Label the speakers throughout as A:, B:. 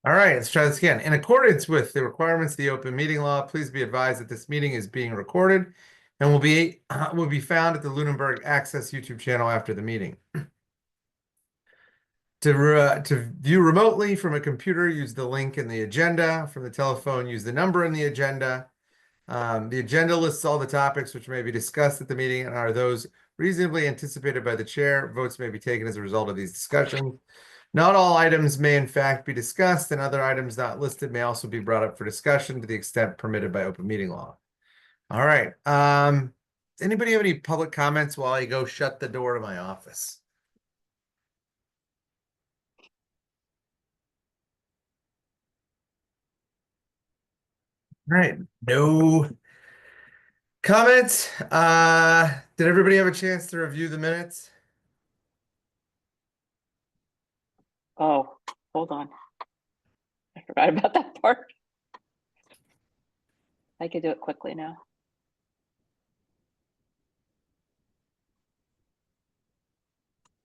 A: All right, let's try this again. In accordance with the requirements of the open meeting law, please be advised that this meeting is being recorded and will be found at the Lunenburg Access YouTube channel after the meeting. To view remotely from a computer, use the link in the agenda. From the telephone, use the number in the agenda. The agenda lists all the topics which may be discussed at the meeting and are those reasonably anticipated by the chair. Votes may be taken as a result of these discussions. Not all items may in fact be discussed, and other items not listed may also be brought up for discussion to the extent permitted by open meeting law. All right. Anybody have any public comments while I go shut the door to my office? All right. No comments. Did everybody have a chance to review the minutes?
B: Oh, hold on. I forgot about that part. I could do it quickly now.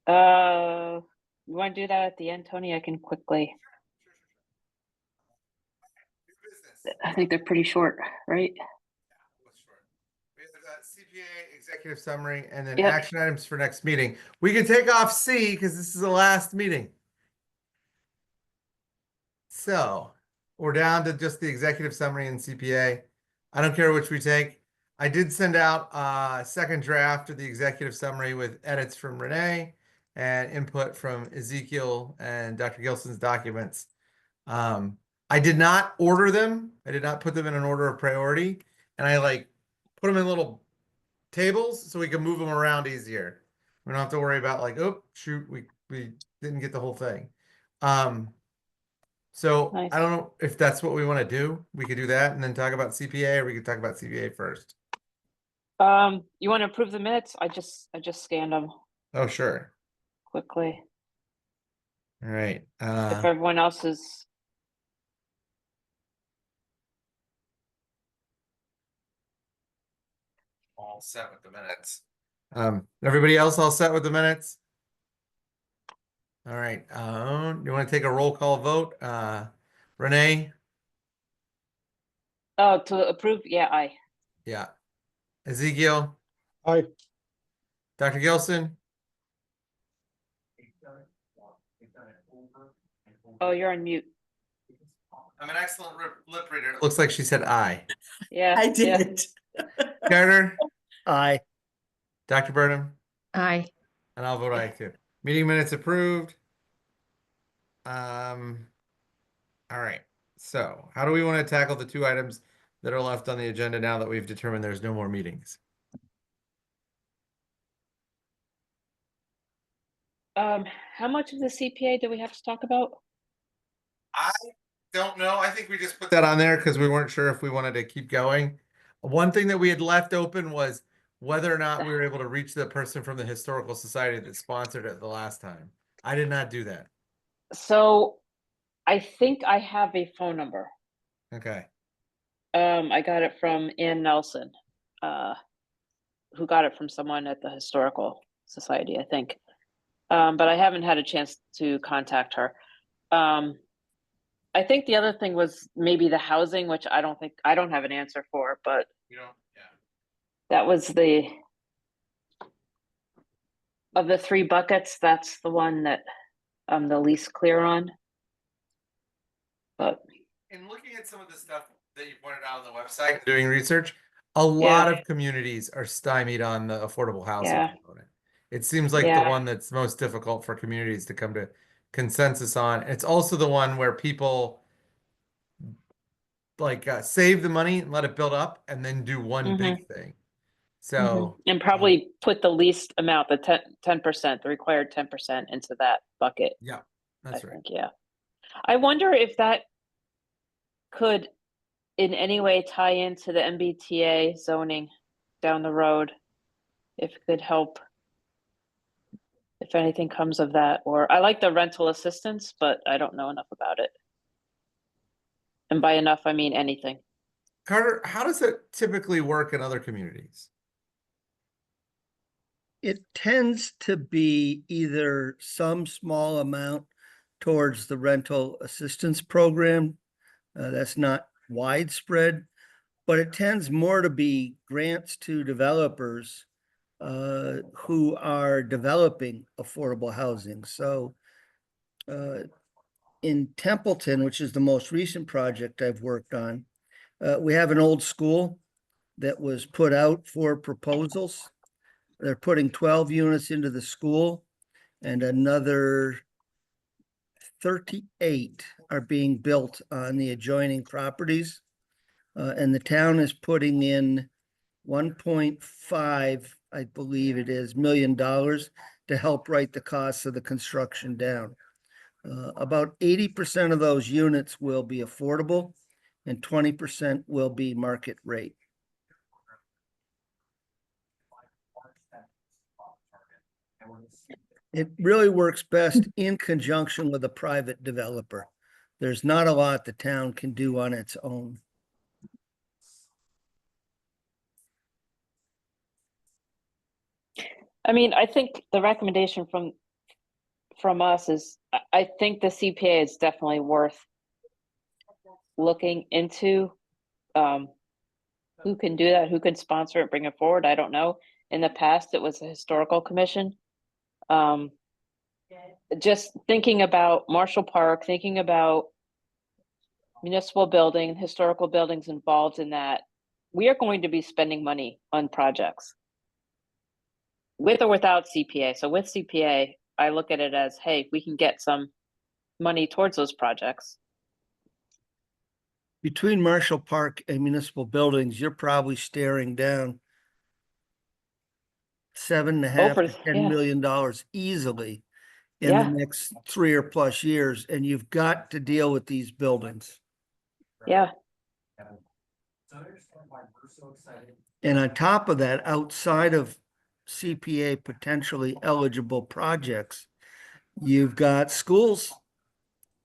B: You want to do that at the end, Tony? I can quickly. I think they're pretty short, right?
A: We have CPA executive summary and then
B: Yep.
A: action items for next meeting. We can take off C because this is the last meeting. So we're down to just the executive summary and CPA. I don't care which we take. I did send out a second draft of the executive summary with edits from Renee and input from Ezekiel and Dr. Gilson's documents. I did not order them. I did not put them in an order of priority. And I put them in little tables so we can move them around easier. We don't have to worry about oh shoot, we didn't get the whole thing. So
B: Nice.
A: I don't know if that's what we want to do. We could do that and then talk about CPA, or we could talk about CPA first.
B: You want to approve the minutes? I just scanned them
A: Oh, sure.
B: quickly.
A: All right.
B: If everyone else is.
A: All set with the minutes. Everybody else all set with the minutes? All right. You want to take a roll call vote? Renee?
B: Oh, to approve? Yeah, aye.
A: Yeah. Ezekiel?
C: Aye.
A: Dr. Gilson?
B: Oh, you're on mute.
A: I'm an excellent lip reader. It looks like she said aye.
B: Yeah,
D: I
B: yeah.
D: did.
A: Carter?
C: Aye.
A: Dr. Burnham?
D: Aye.
A: And I'll vote aye too. Meeting minutes approved. All right. So how do we want to tackle the two items that are left on the agenda now that we've determined there's no more meetings?
B: How much of the CPA do we have to talk about?
A: I don't know. I think we just put that on there because we weren't sure if we wanted to keep going. One thing that we had left open was whether or not we were able to reach the person from the Historical Society that sponsored it the last time. I did not do that.
B: So I think I have a phone number.
A: Okay.
B: I got it from Ann Nelson, who got it from someone at the Historical Society, I think. But I haven't had a chance to contact her. I think the other thing was maybe the housing, which I don't have an answer for, but
A: You know, yeah.
B: that was of the three buckets, that's the one that I'm the least clear on. But
A: in looking at some of the stuff that you pointed out on the website, doing research, a lot
B: Yeah.
A: of communities are stymied on the affordable housing
B: Yeah.
A: component. It seems like the
B: Yeah.
A: one that's most difficult for communities to come to consensus on. It's also the one where people save the money and let it build up and then do one big thing. So
B: and probably put the least amount, the 10%, the required 10% into that bucket.
A: yeah, that's
B: I
A: right.
B: think, yeah. I wonder if that could in any way tie into the MBTA zoning down the road, if it could help, if anything comes of that. Or I like the rental assistance, but I don't know enough about it. And by enough, I mean anything.
A: Carter, how does it typically work in other communities?
C: It tends to be either some small amount towards the rental assistance program. That's not widespread, but it tends more to be grants to developers who are developing affordable housing. So in Templeton, which is the most recent project I've worked on, we have an old school that was put out for proposals. They're putting 12 units into the school and another 38 are being built on the adjoining properties. And the town is putting in 1.5, I believe it is, $1 million to help write the costs of the construction down. About 80% of those units will be affordable and 20% will be market rate. It really works best in conjunction with a private developer. There's not a lot the town can do on its own.
B: I mean, I think the recommendation from us is, I think the CPA is definitely worth looking into. Who can do that? Who can sponsor it, bring it forward? I don't know. In the past, it was the historical commission. Just thinking about Marshall Park, thinking about municipal building, historical buildings involved in that, we are going to be spending money on projects with or without CPA. So with CPA, I look at it as, hey, we can get some money towards those projects.
C: Between Marshall Park and municipal buildings, you're probably staring down $7.5 to $10 million easily in the next 3 or plus years, and you've got to deal with these buildings.
B: Yeah.
C: And on top of that, outside of CPA potentially eligible projects, you've got schools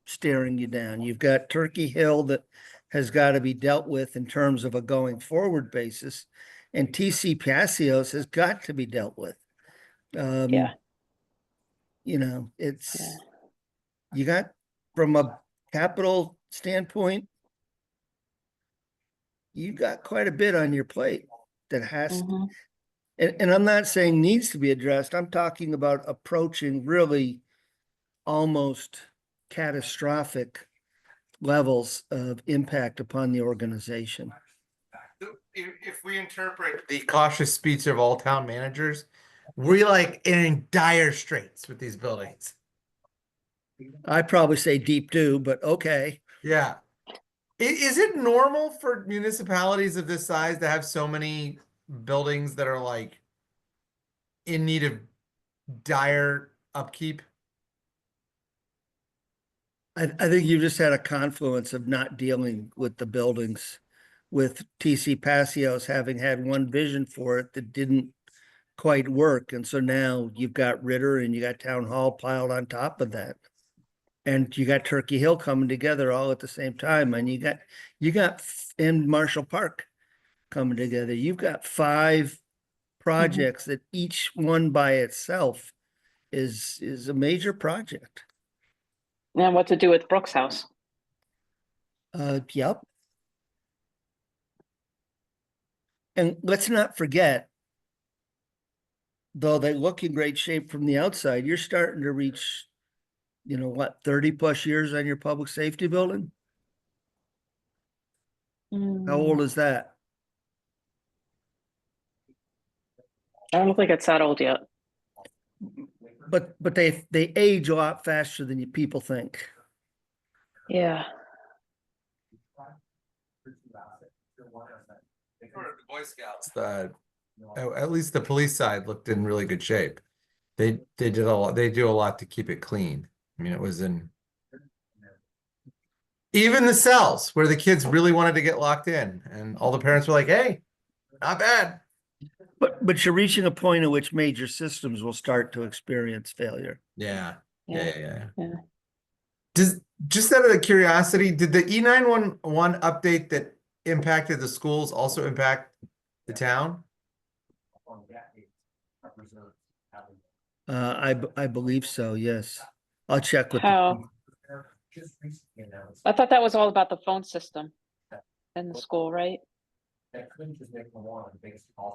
C: staring you down. You've got Turkey Hill that has got to be dealt with in terms of a going forward basis. And TC Passios has got to be dealt with.
B: Yeah.
C: You know, you got, from a capital standpoint, you got quite a bit on your plate that has, and I'm not saying needs to be addressed. I'm talking about approaching really almost catastrophic levels of impact upon the organization.
A: If we interpret the cautious speech of all town managers, we're like in dire straits with these buildings.
C: I probably say deep do, but okay.
A: Yeah. Is it normal for municipalities of this size to have so many buildings that are like in need of dire upkeep?
C: I think you just had a confluence of not dealing with the buildings, with TC Passios having had one vision for it that didn't quite work. And so now you've got Ritter and you got Town Hall piled on top of that. And you got Turkey Hill coming together all at the same time. And you got in Marshall Park coming together. You've got 5 projects that each one by itself is a major project.
B: And what to do with Brooks House?
C: Yep. And let's not forget, though they look in great shape from the outside, you're starting to reach, you know, what, 30 plus years on your public safety building? How old is that?
B: I don't think it's that old yet.
C: But they age a lot faster than people think.
B: Yeah.
A: For the Boy Scouts, at least the police side looked in really good shape. They did a lot. They do a lot to keep it clean. I mean, it was in even the cells where the kids really wanted to get locked in, and all the parents were like, "Hey, not bad."
C: But you're reaching a point at which major systems will start to experience failure.
A: Yeah.
B: Yeah.
A: Just out of curiosity, did the E911 update that impacted the schools also impact the town?
C: I believe so, yes. I'll check with
B: How? I thought that was all about the phone system in the school, right?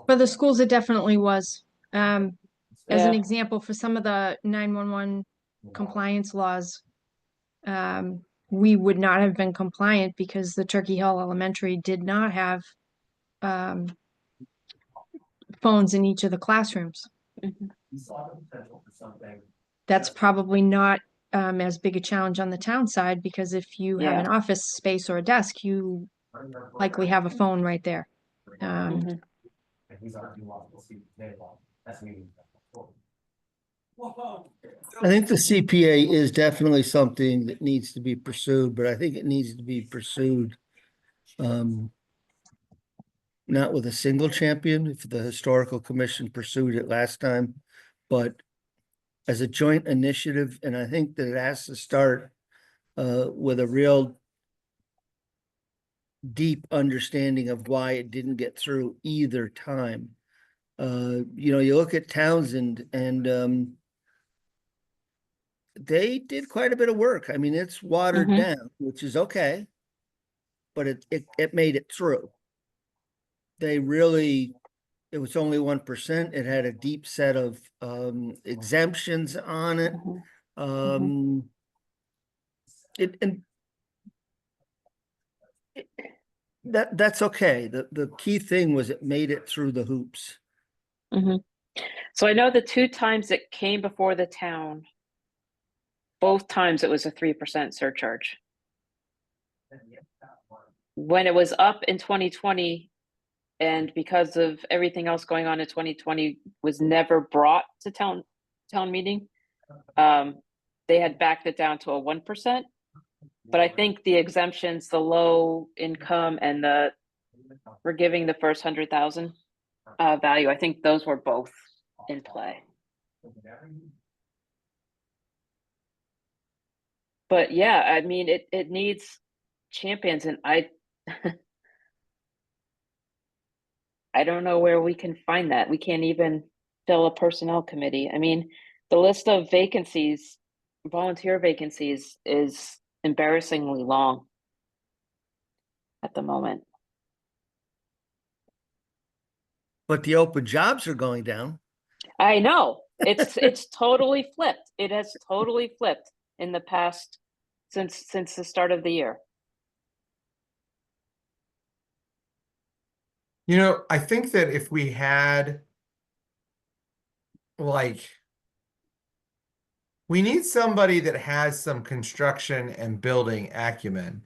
D: For the schools, it definitely was. As an
B: Yeah.
D: example, for some of the 911 compliance laws, we would not have been compliant because the Turkey Hill Elementary did not have phones in each of the classrooms.
B: Mhm.
D: That's probably not as big a challenge on the town side, because if you have an office space or a desk, you likely have a phone right there.
B: Mhm.
C: I think the CPA is definitely something that needs to be pursued, but I think it needs to be pursued not with a single champion, if the historical commission pursued it last time, but as a joint initiative, and I think that it has to start with a real deep understanding of why it didn't get through either time. You look at Townsend and they did quite a bit of work. I mean, it's watered
B: Mhm.
C: down, which is okay, but it made it through. They really, it was only 1%. It had a deep set of exemptions on it.
B: Mhm.
C: And that's okay. The key thing was it made it through the hoops.
B: Mhm. So I know the 2 times it came before the town, both times it was a 3% surcharge. When it was up in 2020, and because of everything else going on in 2020 was never brought to town meeting, they had backed it down to a 1%. But I think the exemptions, the low income and we're giving the first 100,000 value, I think those were both in play. But yeah, I mean, it needs champions, and I don't know where we can find that. We can't even fill a personnel committee. I mean, the list of vacancies, volunteer vacancies, is embarrassingly long at the moment.
C: But the open jobs are going down.
B: I know. It's totally flipped. It has totally flipped in the past since the start of the year.
A: I think that if we had we need somebody that has some construction and building acumen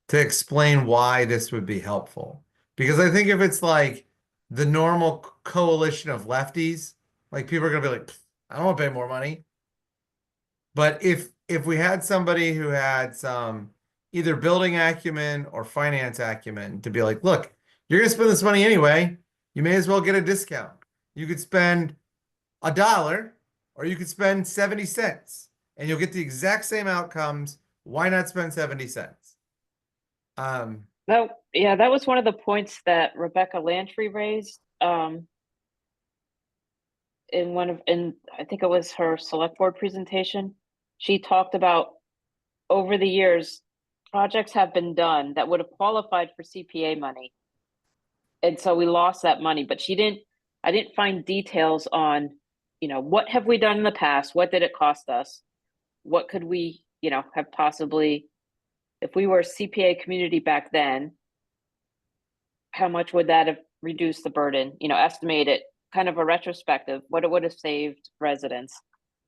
A: to explain why this would be helpful. Because I think if it's like the normal coalition of lefties, like people are gonna be like, I don't want to pay more money. But if we had somebody who had some either building acumen or finance acumen to be like, look, you're gonna spend this money anyway, you may as well get a discount. You could spend $1 or you could spend 70 cents and you'll get the exact same outcomes. Why not spend 70 cents?
B: That was one of the points that Rebecca Lantry raised in I think it was her select board presentation. She talked about over the years, projects have been done that would have qualified for CPA money. And so we lost that money, but I didn't find details on, what have we done in the past? What did it cost us? What could we, have possibly, if we were a CPA community back then, how much would that have reduced the burden? Estimate it, kind of a retrospective, what it would have saved residents.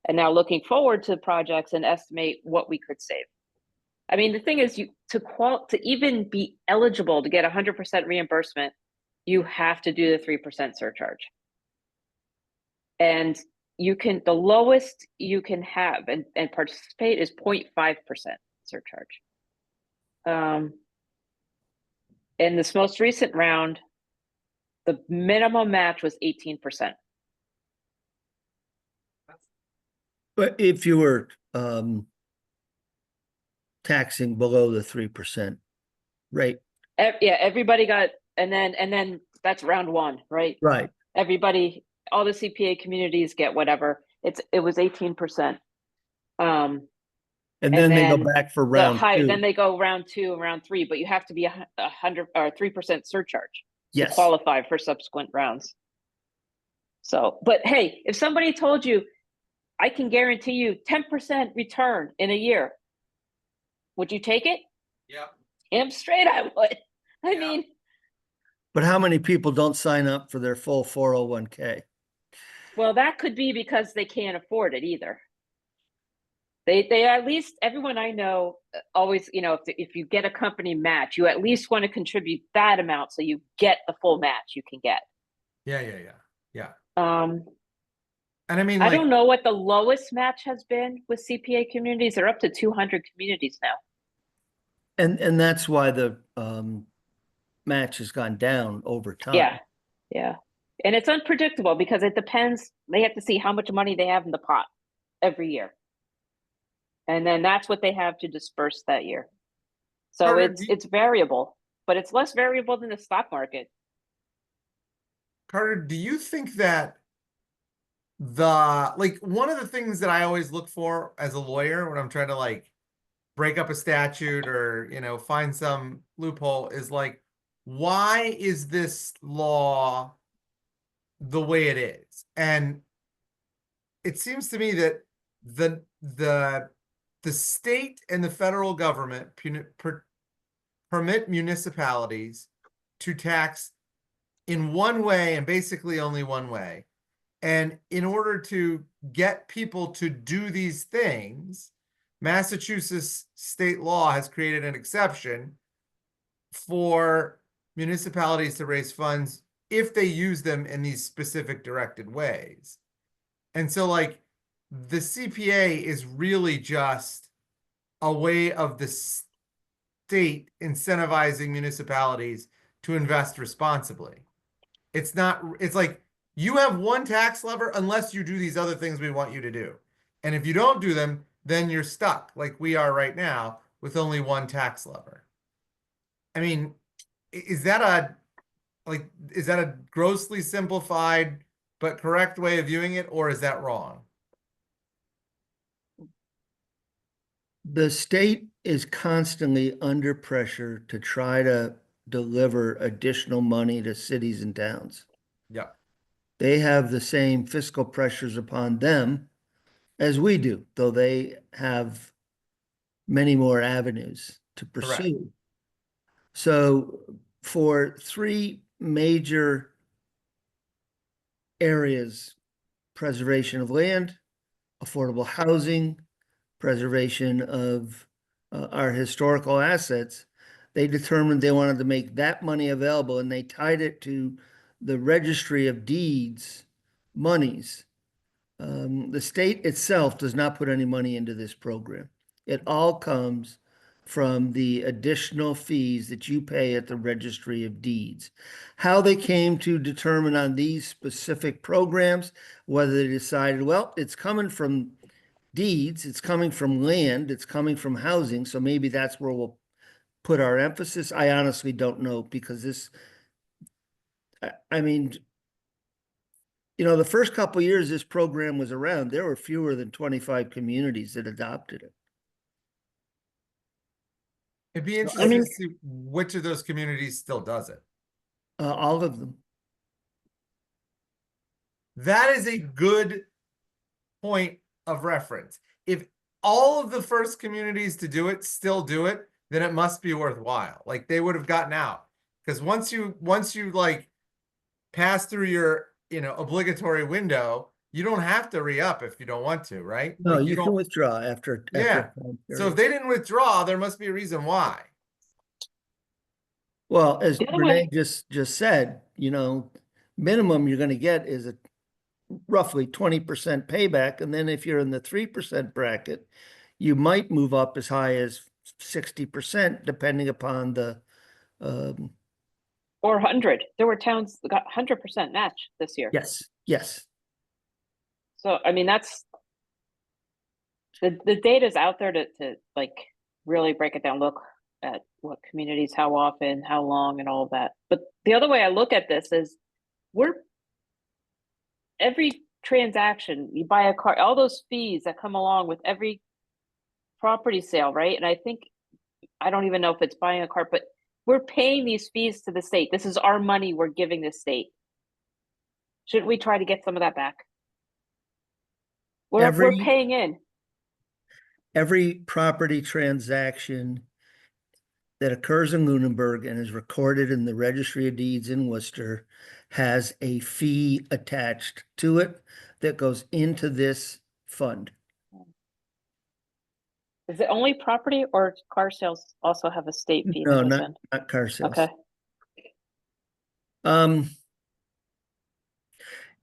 B: And now looking forward to projects and estimate what we could save. I mean, the thing is, to even be eligible to get 100% reimbursement, you have to do the 3% surcharge. And the lowest you can have and participate is 0.5% surcharge. In this most recent round, the minimum match was 18%.
C: But if you were taxing below the 3% rate.
B: Yeah, everybody got, and then that's round one, right?
C: Right.
B: Everybody, all the CPA communities get whatever. It was 18%.
C: And
B: And
C: then they go
B: then
C: back for
B: the
C: round
B: high,
C: two.
B: then they go round 2 and round 3, but you have to be a 100 or 3% surcharge to
C: Yes.
B: qualify for subsequent rounds. So, but hey, if somebody told you, I can guarantee you 10% return in a year, would you take it?
A: Yep.
B: Damn straight I would. I
A: Yeah.
B: mean,
C: But how many people don't sign up for their full 401k?
B: well, that could be because they can't afford it either. They at least, everyone I know always, you know, if you get a company match, you at least want to contribute that amount so you get the full match you can get.
A: Yeah, yeah, yeah, yeah.
B: Um,
A: And I mean,
B: I
A: like,
B: don't know what the lowest match has been with CPA communities. They're up to 200 communities now.
C: And that's why the match has gone down over time.
B: Yeah, yeah. And it's unpredictable because it depends. They have to see how much money they have in the pot every year. And then that's what they have to disperse that year. So
A: Carter,
B: it's variable, but it's less variable than the stock market.
A: Carter, do you think that like one of the things that I always look for as a lawyer when I'm trying to like break up a statute or, you know, find some loophole is like, why is this law the way it is? And it seems to me that the state and the federal government permit municipalities to tax in one way and basically only one way. And in order to get people to do these things, Massachusetts state law has created an exception for municipalities to raise funds if they use them in these specific directed ways. And so like the CPA is really just a way of the state incentivizing municipalities to invest responsibly. It's not, it's like you have one tax lever unless you do these other things we want you to do. And if you don't do them, then you're stuck like we are right now with only one tax lever. I mean, is that a grossly simplified but correct way of viewing it, or is that wrong?
C: The state is constantly under pressure to try to deliver additional money to cities and towns.
A: Yeah.
C: They have the same fiscal pressures upon them as we do, though they have many more avenues to
A: Correct.
C: pursue. So for three major areas, preservation of land, affordable housing, preservation of our historical assets, they determined they wanted to make that money available, and they tied it to the registry of deeds monies. The state itself does not put any money into this program. It all comes from the additional fees that you pay at the registry of deeds. How they came to determine on these specific programs, whether they decided, well, it's coming from deeds, it's coming from land, it's coming from housing, so maybe that's where we'll put our emphasis. I honestly don't know, because this, I mean, you know, the first couple of years this program was around, there were fewer than 25 communities that adopted it.
A: It'd be
C: I
A: interesting
C: mean-
A: to see which of those communities still does it.
C: All of them.
A: That is a good point of reference. If all of the first communities to do it still do it, then it must be worthwhile. Like they would have gotten out. Because once you like pass through your, you know, obligatory window, you don't have to re-up if you don't want to, right?
C: No,
A: Like
C: you can
A: don't,
C: withdraw after.
A: yeah.
C: after a time
A: So
C: period.
A: if they didn't withdraw, there must be a reason why.
C: Well, as
B: The other
C: Renee
B: way-
C: just said, you know, minimum you're gonna get is a roughly 20% payback, and then if you're in the 3% bracket, you might move up as high as 60%, depending upon the,
B: Or 100. There were towns that got 100% match this year.
C: yes.
B: So, I mean, that's the data's out there to like really break it down, look at what communities, how often, how long, and all of that. But the other way I look at this is every transaction, you buy a car, all those fees that come along with every property sale, right? And I think, I don't even know if it's buying a car, but we're paying these fees to the state. This is our money we're giving the state. Shouldn't we try to get some of that back? We're
C: Every-
B: paying in.
C: Every property transaction that occurs in Lunenburg and is recorded in the Registry of Deeds in Worcester has a fee attached to it that goes into this fund.
B: Is it only property or car sales also have a state fee that
C: No,
B: goes
C: not,
B: in?
C: not car sales.
B: Okay,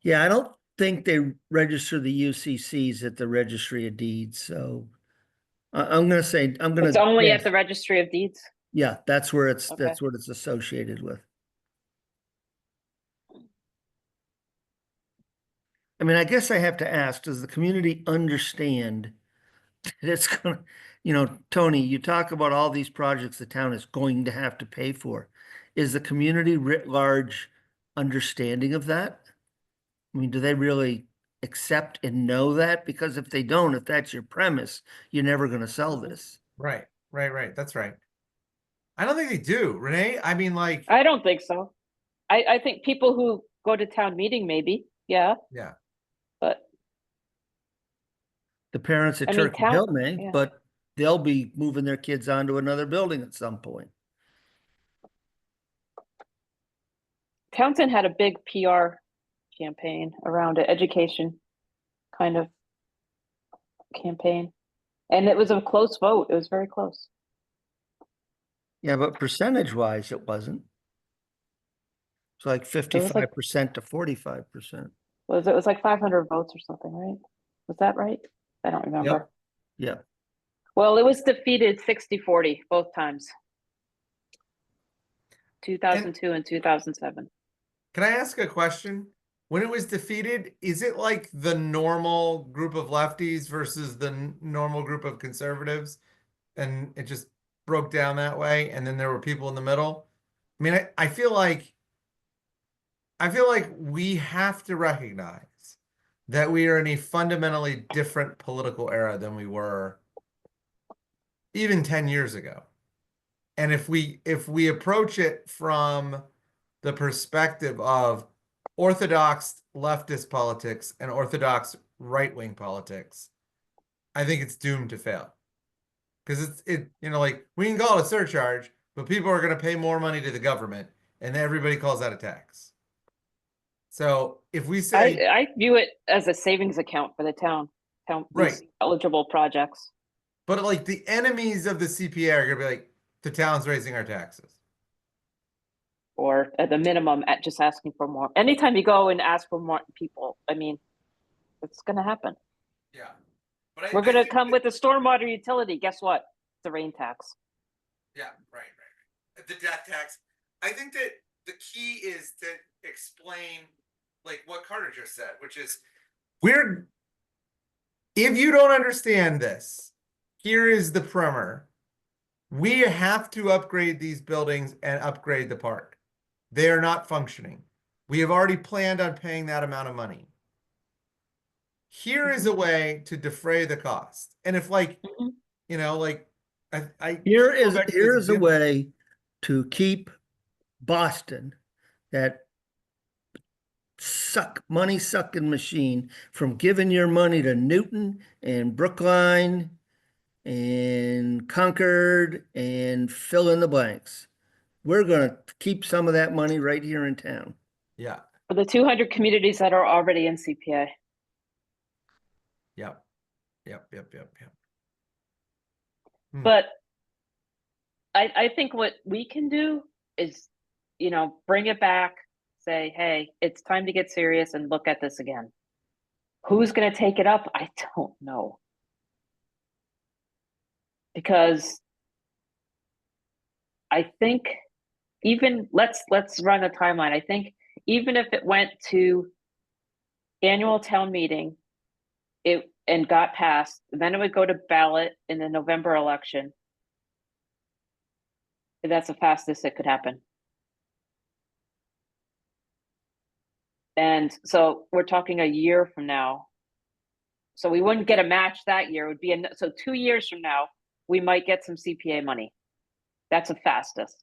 C: Yeah, I don't think they register the UCCs at the Registry of Deeds, so I'm gonna say,
B: it's only at
C: guess.
B: the Registry of Deeds?
C: Yeah, that's where it's,
B: Okay.
C: that's what it's associated with. I mean, I guess I have to ask, does the community understand that it's gonna, Tony, you talk about all these projects the town is going to have to pay for. Is the community writ large understanding of that? I mean, do they really accept and know that? Because if they don't, if that's your premise, you're never gonna sell this.
A: Right, right. That's right. I don't think they do, Renee. I mean, like,
B: I don't think so. I think people who go to town meeting, maybe, yeah,
A: yeah,
B: but
C: The parents at
B: I mean,
C: Turkey Hill may,
B: yeah.
C: but they'll be moving their kids onto another building at some point.
B: Townsend had a big PR campaign around it, education kind of campaign. And it was a close vote. It was very close.
C: Yeah, but percentage wise, it wasn't. It's like
B: like-
C: 55% to 45%.
B: It was like 500 votes or something, right? Was that right? I don't remember.
C: Yeah.
B: Well, it was defeated 60-40 both times. 2002 and 2007.
A: can I ask a question? When it was defeated, is it like the normal group of lefties versus the normal group of conservatives? And it just broke down that way, and then there were people in the middle? I mean, I feel like we have to recognize that we are in a fundamentally different political era than we were even 10 years ago. And if we approach it from the perspective of orthodox leftist politics and orthodox right-wing politics, I think it's doomed to fail. Because like, we can call it a surcharge, but people are going to pay more money to the government, and everybody calls that a tax. So if we say,
B: I view it as a savings account for the town, these
A: Right.
B: eligible projects.
A: but like, the enemies of the CPA are going to be like, the town's raising our taxes.
B: Or at the minimum, at just asking for more. Anytime you go and ask for more people, I mean, it's gonna happen.
A: Yeah. But
B: We're gonna come with a stormwater utility. Guess what? It's a rain tax.
A: Yeah, right. The death tax. I think that the key is to explain, like what Carter just said, which is, if you don't understand this, here is the primer. We have to upgrade these buildings and upgrade the park. They are not functioning. We have already planned on paying that amount of money. Here is a way to defray the cost. And if like,
B: Mhm.
A: like, I
C: Here
A: keep going
C: is,
A: back to this
C: here is a
A: example.
C: way to keep Boston, that money sucking machine, from giving your money to Newton and Brookline and Concord and fill in the blanks. We're gonna keep some of that money right here in town.
A: Yeah.
B: For the 200 communities that are already in CPA.
A: Yep. Hmm.
B: But I think what we can do is, bring it back, say, hey, it's time to get serious and look at this again. Who's going to take it up? I don't know. Because I think even let's run a timeline. I think even if it went to annual town meeting, and got passed, then it would go to ballot in the November election. That's the fastest it could happen. And so we're talking a year from now So we wouldn't get a match that year. It would be, so 2 years from now, we might get some CPA money. That's the fastest.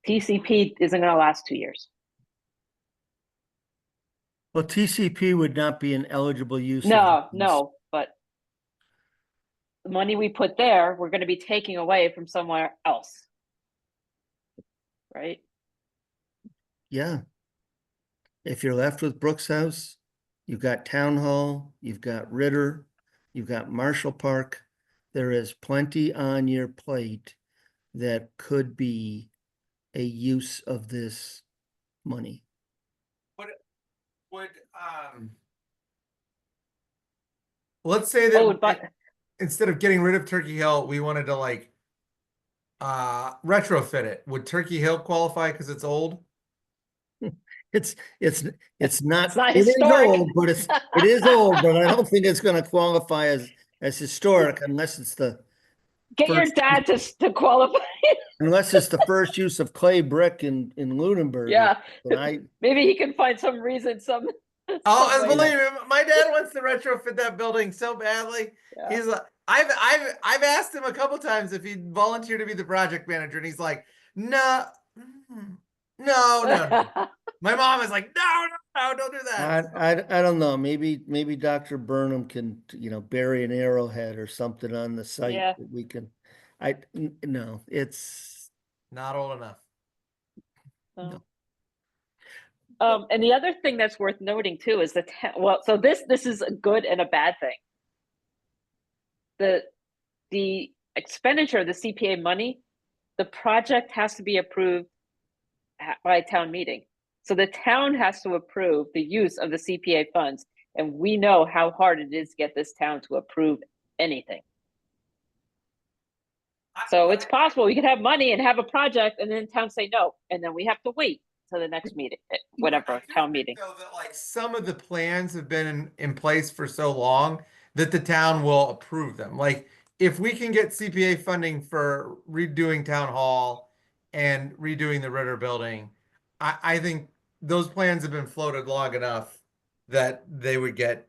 B: TCP isn't gonna last 2 years.
C: Well, TCP would not be an eligible use. of
B: No,
C: funds.
B: no, but the money we put there, we're gonna be taking away from somewhere else. Right?
C: Yeah. If you're left with Brooks House, you've got Town Hall, you've got Ritter, you've got Marshall Park. There is plenty on your plate that could be a use of this money.
A: Would, let's say that
B: Oh, but
A: instead of getting rid of Turkey Hill, we wanted to like retrofit it. Would Turkey Hill qualify because it's old?
C: It's not,
B: It's not
C: it is
B: historic.
C: old, but it is old, but I don't think it's gonna qualify as historic unless it's the
B: get your
C: first-
B: dad to qualify.
C: unless it's the first use of clay brick in Lunenburg.
B: Yeah,
C: And I,
B: maybe he can find some reason, some.
A: Oh,
B: some
A: and
B: way
A: believe me, my dad wants to retrofit that building so badly.
B: Yeah.
A: He's like, I've asked him a couple times if he'd volunteer to be the project manager, and he's like, no, no. My mom is like, no, don't do that.
C: I don't know, maybe Dr. Burnham can, bury an arrowhead or something on the site
B: Yeah.
C: that we can, no, it's,
A: Not old enough.
B: So. And the other thing that's worth noting too is so this is a good and a bad thing. The expenditure of the CPA money, the project has to be approved by town meeting. So the town has to approve the use of the CPA funds, and we know how hard it is to get this town to approve anything. So it's possible we could have money and have a project, and then town say no, and then we have to wait till the next meeting, whatever town meeting.
A: So that like some of the plans have been in place for so long that the town will approve them. Like if we can get CPA funding for redoing town hall and redoing the Ritter building, I think those plans have been floated long enough that they would get.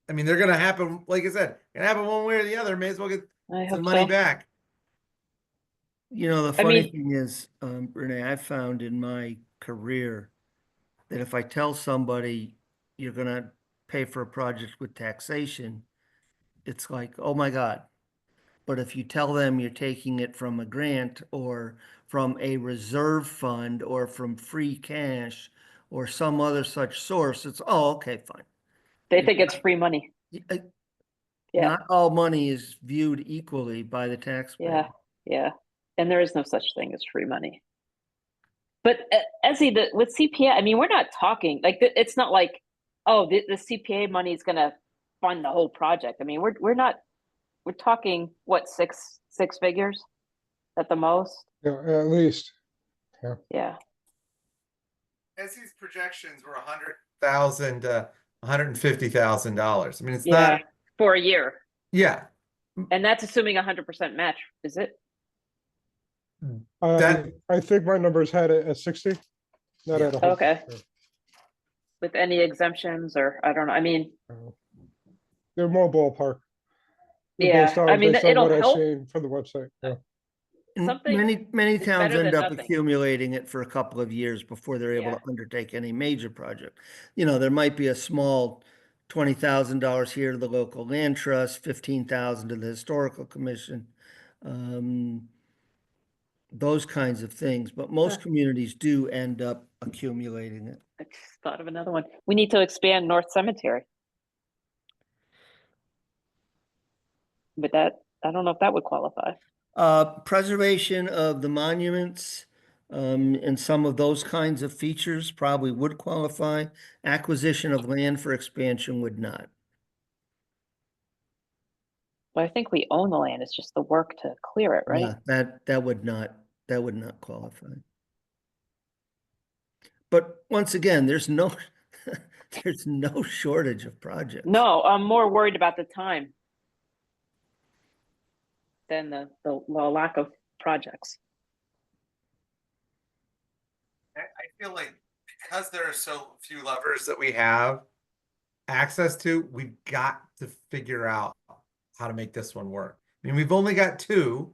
A: I mean, they're going to happen. Like I said, gonna happen one way or the other. May as well get
B: I
A: some
B: hope
A: money
B: so.
A: back.
C: the funny
B: mean-
C: thing is, Renee, I've found in my career that if I tell somebody you're gonna pay for a project with taxation, it's like, oh my God. But if you tell them you're taking it from a grant or from a reserve fund or from free cash or some other such source, it's, oh, okay, fine.
B: They think it's free money.
C: Uh,
B: Yeah.
C: Not all money is viewed equally by the taxpayer.
B: Yeah, yeah. And there is no such thing as free money. But Ezzy, with CPA, I mean, we're not talking like it's not like, oh, the CPA money is going to fund the whole project. I mean, we're talking what, six figures at the most.
E: Yeah, at least.
B: Yeah.
A: As these projections were $100,000 to $150,000. I mean, it's
B: Yeah.
A: not.
B: For a year.
A: Yeah.
B: And that's assuming 100% match, is it?
E: I think my numbers had it at 60. Not
A: Yeah.
E: at 100.
B: Okay. With any exemptions or I don't know. I mean,
E: They're more ballpark.
B: yeah.
E: Based on-
B: I mean,
E: based on
B: it'll
E: what I've
B: help.
E: seen from the website. Yeah.
C: And
B: Something
C: many
B: is
C: towns
B: better
C: end
B: than
C: up
B: nothing.
C: accumulating it for a couple of years before they're able
B: Yeah.
C: to undertake any major project. There might be a small $20,000 here to the local land trust, 15,000 to the historical commission. Those kinds of things, but most communities do end up accumulating it.
B: I just thought of another one. We need to expand North Cemetery. But that, I don't know if that would qualify.
C: Preservation of the monuments, and some of those kinds of features probably would qualify. Acquisition of land for expansion would not.
B: But I think we own the land. It's just the work to clear it, right?
C: Yeah, that would not qualify. But once again, there's no shortage of projects.
B: No, I'm more worried about the time than the lack of projects.
A: I feel like because there are so few levers that we have, access to, we've got to figure out how to make this one work. I mean, we've only got two.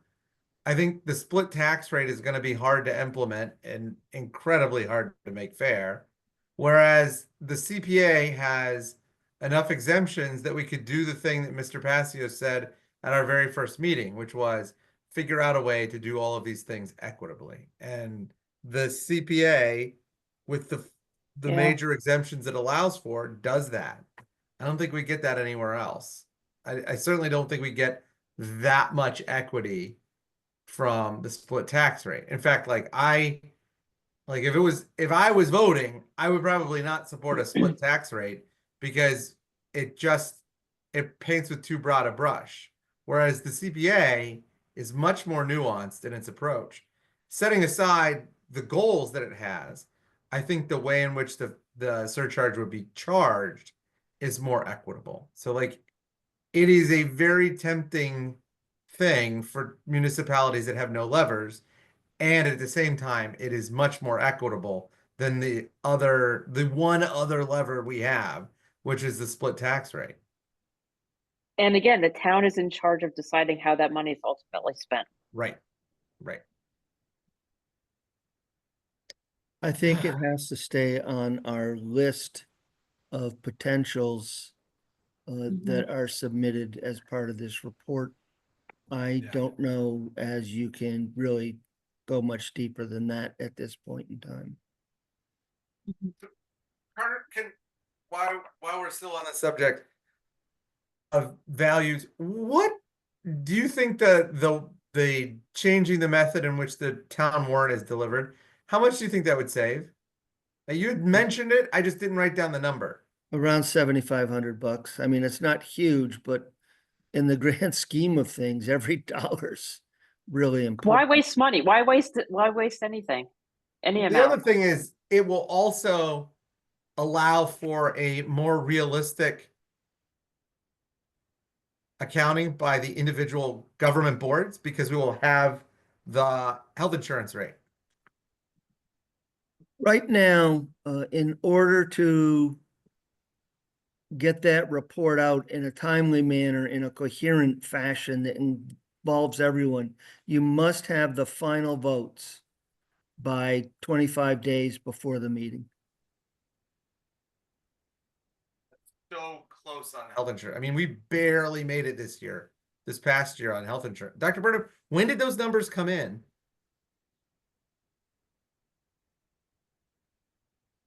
A: I think the split tax rate is going to be hard to implement and incredibly hard to make fair. Whereas the CPA has enough exemptions that we could do the thing that Mr. Passio said at our very first meeting, which was figure out a way to do all of these things equitably. And the CPA, with the
B: Yeah.
A: major exemptions it allows for, does that. I don't think we get that anywhere else. I certainly don't think we get that much equity from the split tax rate. In fact, like if I was voting, I would probably not support a split tax rate because it paints with too broad a brush. Whereas the CPA is much more nuanced in its approach. Setting aside the goals that it has, I think the way in which the surcharge would be charged is more equitable. So like it is a very tempting thing for municipalities that have no levers. And at the same time, it is much more equitable than the one other lever we have, which is the split tax rate.
B: And again, the town is in charge of deciding how that money is ultimately spent.
A: Right. Right.
C: I think it has to stay on our list of potentials that are submitted as part of this report. I
A: Yeah.
C: don't know as you can really go much deeper than that at this point in time.
A: Carter, while we're still on the subject of values, what do you think the changing the method in which the town warrant is delivered, how much do you think that would save? Now, you had mentioned it, I just didn't write down the number.
C: Around $7,500. I mean, it's not huge, but in the grand scheme of things, every dollar's really
B: Why
C: important.
B: waste money? Why waste anything? Any
A: The other
B: amount?
A: thing is, it will also allow for a more realistic accounting by the individual government boards because we will have the health insurance rate.
C: Right now, in order to get that report out in a timely manner, in a coherent fashion that involves everyone, you must have the final votes by 25 days before the meeting.
A: So close on health insurance. I mean, we barely made it this past year on health insurance. Dr. Burnham, when did those numbers come in?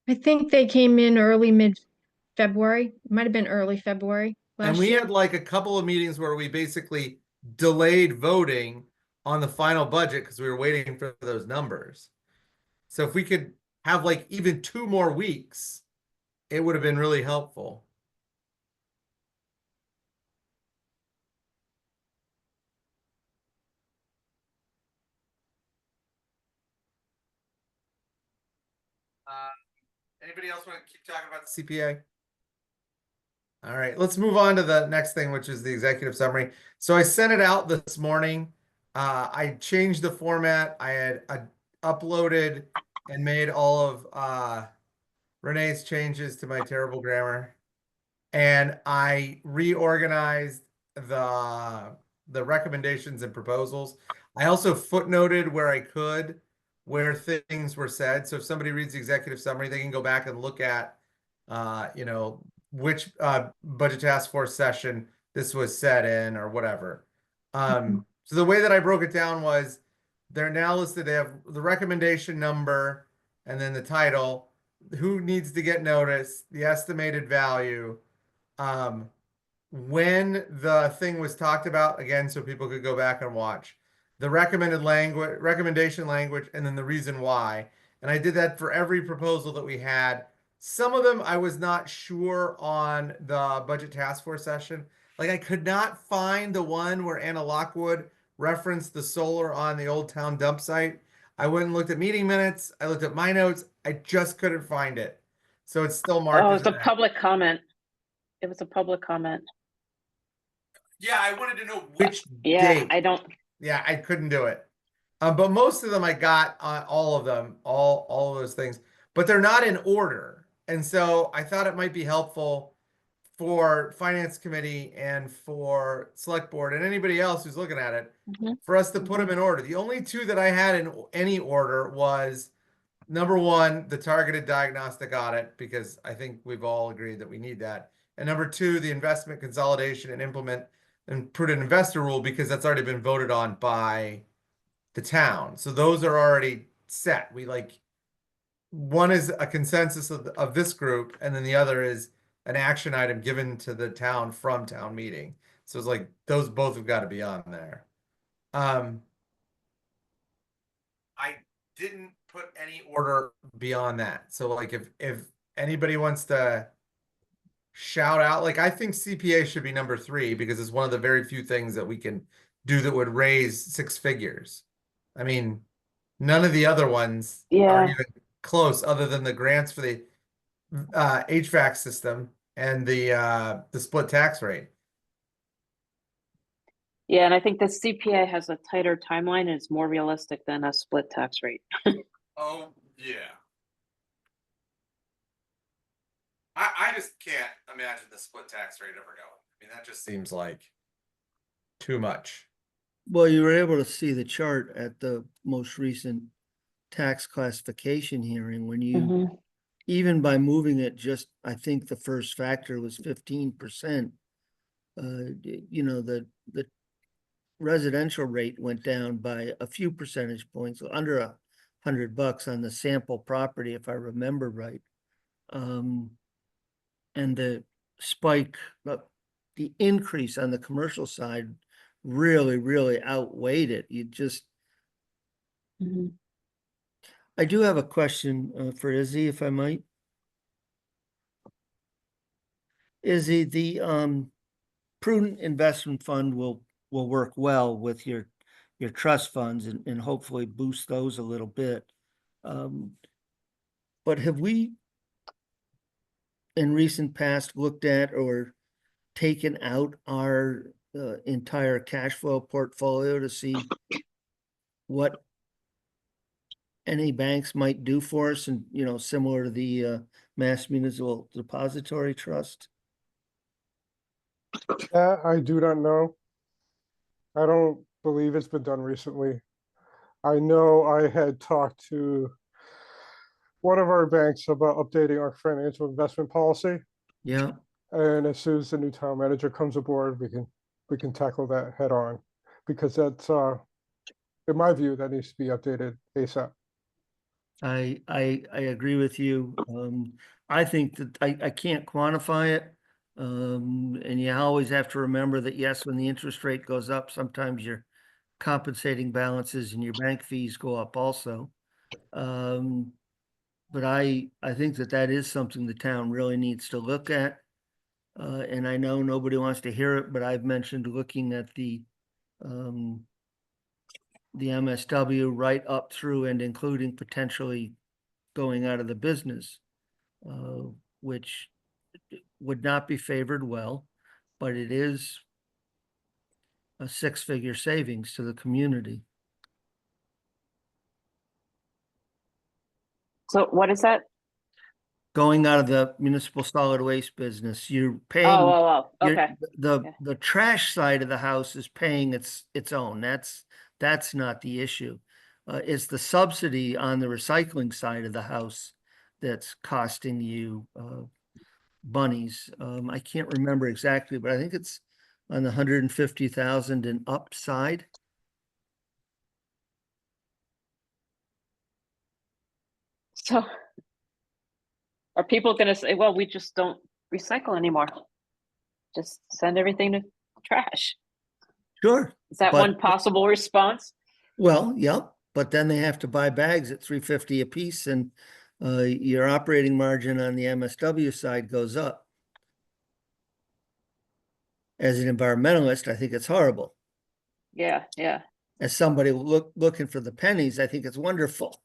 D: I think they came in early mid-February. It might have been early February
A: And
D: last
A: we
D: year.
A: had like a couple of meetings where we basically delayed voting on the final budget because we were waiting for those numbers. So if we could have like even 2 more weeks, it would have been really helpful. Anybody else want to keep talking about the CPA? All right, let's move on to the next thing, which is the executive summary. So I sent it out this morning. I changed the format. I had uploaded and made all of Renee's changes to my terrible grammar. And I reorganized the recommendations and proposals. I also footnoted where I could, where things were said. So if somebody reads the executive summary, they can go back and look at, which budget task force session this was said in or whatever. So the way that I broke it down was they're now listed, they have the recommendation number and then the title, who needs to get notice, the estimated value, when the thing was talked about again, so people could go back and watch the recommendation language, and then the reason why. And I did that for every proposal that we had. Some of them I was not sure on the budget task force session. Like I could not find the one where Anna Lockwood referenced the solar on the Old Town dump site. I went and looked at meeting minutes. I looked at my notes. I just couldn't find it. So it's still marked.
B: Oh,
A: as
B: it's a
A: an-
B: public comment. It was a public comment.
A: Yeah, I wanted to know which
B: Yeah,
A: date.
B: I don't,
A: Yeah, I couldn't do it. But most of them I got, all of them, all of those things, but they're not in order. And so I thought it might be helpful for finance committee and for select board and anybody else who's looking at it,
B: Mhm.
A: for us to put them in order. The only two that I had in any order was number one, the targeted diagnostic audit, because I think we've all agreed that we need that. And number two, the investment consolidation and implement and prudent investor rule, because that's already been voted on by the town. So those are already set. We like, one is a consensus of this group, and then the other is an action item given to the town from town meeting. So it's like, those both have got to be on there. I didn't put any order beyond that. So like if anybody wants to shout out, like I think CPA should be number 3 because it's one of the very few things that we can do that would raise 6 figures. I mean, none of the other ones are
B: Yeah.
A: even close other than the grants for the HVAC system and the split tax rate.
B: Yeah, and I think the CPA has a tighter timeline and it's more realistic than a split tax rate.
A: Oh, yeah. I just can't imagine the split tax rate ever going. I mean, that just seems like too much.
C: Well, you were able to see the chart at the most recent tax classification hearing when you,
B: Mhm.
C: even by moving it just, I think the first factor was 15%. You know, the residential rate went down by a few percentage points, under $100 on the sample property, if I remember right. And the spike, the increase on the commercial side really, really outweighed it. You just,
B: Mhm.
C: I do have a question for Izzy, if I might. Izzy, the prudent investment fund will work well with your trust funds and hopefully boost those a little bit. But have we in recent past looked at or taken out our entire cash flow portfolio to see what any banks might do for us, and, you know, similar to the Mass Municipal Depository Trust?
E: That I do not know. I don't believe it's been done recently. I know I had talked to one of our banks about updating our financial investment policy.
C: Yeah,
E: And as soon as the new town manager comes aboard, we can tackle that head on. Because that's in my view, that needs to be updated ASAP.
C: I agree with you. I think that I can't quantify it. And you always have to remember that, yes, when the interest rate goes up, sometimes your compensating balances and your bank fees go up also. But I think that is something the town really needs to look at. And I know nobody wants to hear it, but I've mentioned looking at the MSW right up through and including potentially going out of the business, which would not be favored well, but it is a 6-figure savings to the community.
B: So what is that?
C: Going out of the municipal solid waste business, you're paying.
B: Oh,
C: you're-
B: okay.
C: The,
B: Yeah.
C: the trash side of the house is paying its own. That's not the issue. It's the subsidy on the recycling side of the house that's costing you bunnies. I can't remember exactly, but I think it's on the 150,000 and up side.
B: So are people gonna say, well, we just don't recycle anymore? Just send everything to trash?
C: Sure.
B: Is that
C: But-
B: one possible response?
C: Well, yep, but then they have to buy bags at $3.50 a piece, and your operating margin on the MSW side goes up. As an environmentalist, I think it's horrible.
B: Yeah, yeah.
C: As somebody looking for the pennies, I think it's wonderful.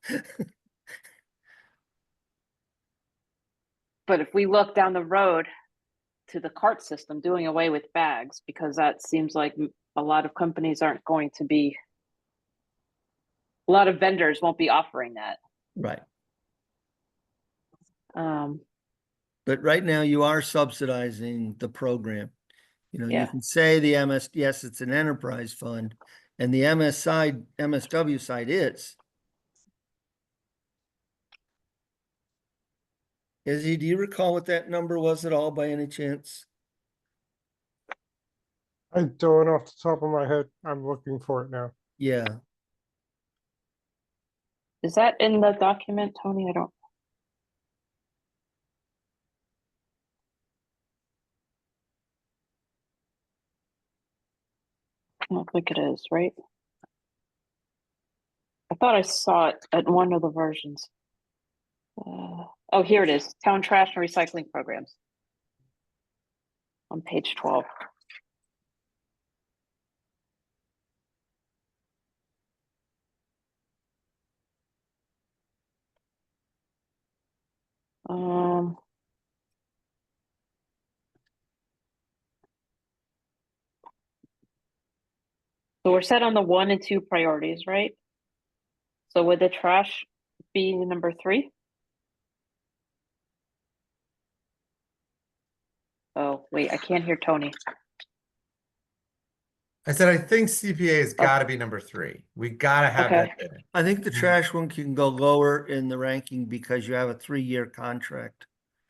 B: But if we look down the road to the cart system, doing away with bags, because that seems like a lot of companies aren't going to be, a lot of vendors won't be offering that.
C: Right. But right now you are subsidizing the program. You know, you
B: Yeah.
C: can say the MS, yes, it's an enterprise fund, and the MSW side is. Izzy, do you recall what that number was at all by any chance?
E: I don't off the top of my head. I'm looking for it now.
C: Yeah,
B: Is that in the document, Tony? I don't. I don't think it is, right? I thought I saw it at one of the versions. Oh, here it is. Town trash and recycling programs. On page 12. Um, so we're set on the 1 and 2 priorities, right? So would the trash be number 3? Oh, wait, I can't hear Tony.
A: I said, I think CPA has got to be number 3. We got to have
B: Okay.
A: that in.
C: I think the trash one can go lower in the ranking because you have a 3-year contract.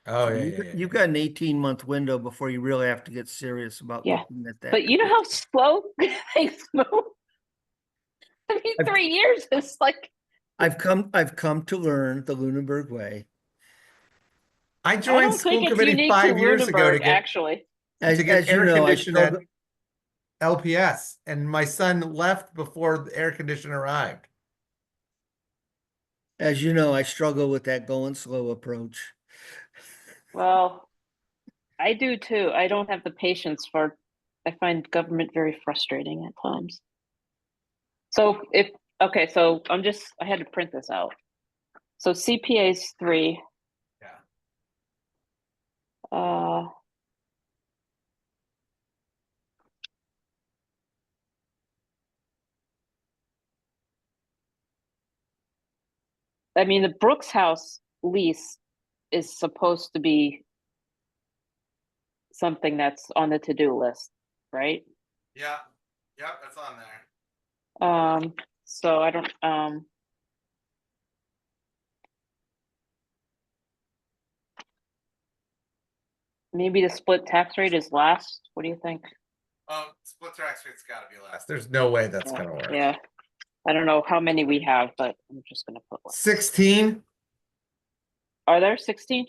A: Oh,
C: So
A: yeah,
C: you-
A: yeah, yeah.
C: You've got an 18-month window before you really have to get serious about
B: Yeah,
C: looking at that.
B: But you know how slow things move? I mean,
C: I've-
B: 3 years is like,
C: I've come to learn the Lunenburg way.
A: I
B: I
A: joined
B: don't think
A: school
B: it's
A: committee
B: unique to
A: 5 years ago to
B: Lunenburg,
A: get
B: actually.
C: As
A: air
C: you know, I
A: conditioned at
C: struggle,
A: LPS, and my son left before the air conditioner arrived.
C: as you know, I struggle with that going slow approach.
B: Well, I do too. I don't have the patience for, I find government very frustrating at times. So okay, so I had to print this out. So CPA is 3.
A: Yeah.
B: I mean, the Brooks House lease is supposed to be something that's on the to-do list, right?
A: Yeah. Yep, that's on there.
B: So I don't, maybe the split tax rate is last. What do you think?
A: Oh, split tax rate's got to be last. There's no way that's
B: Yeah,
A: gonna work.
B: yeah. I don't know how many we have, but I'm just gonna put one.
A: 16.
B: Are there 16?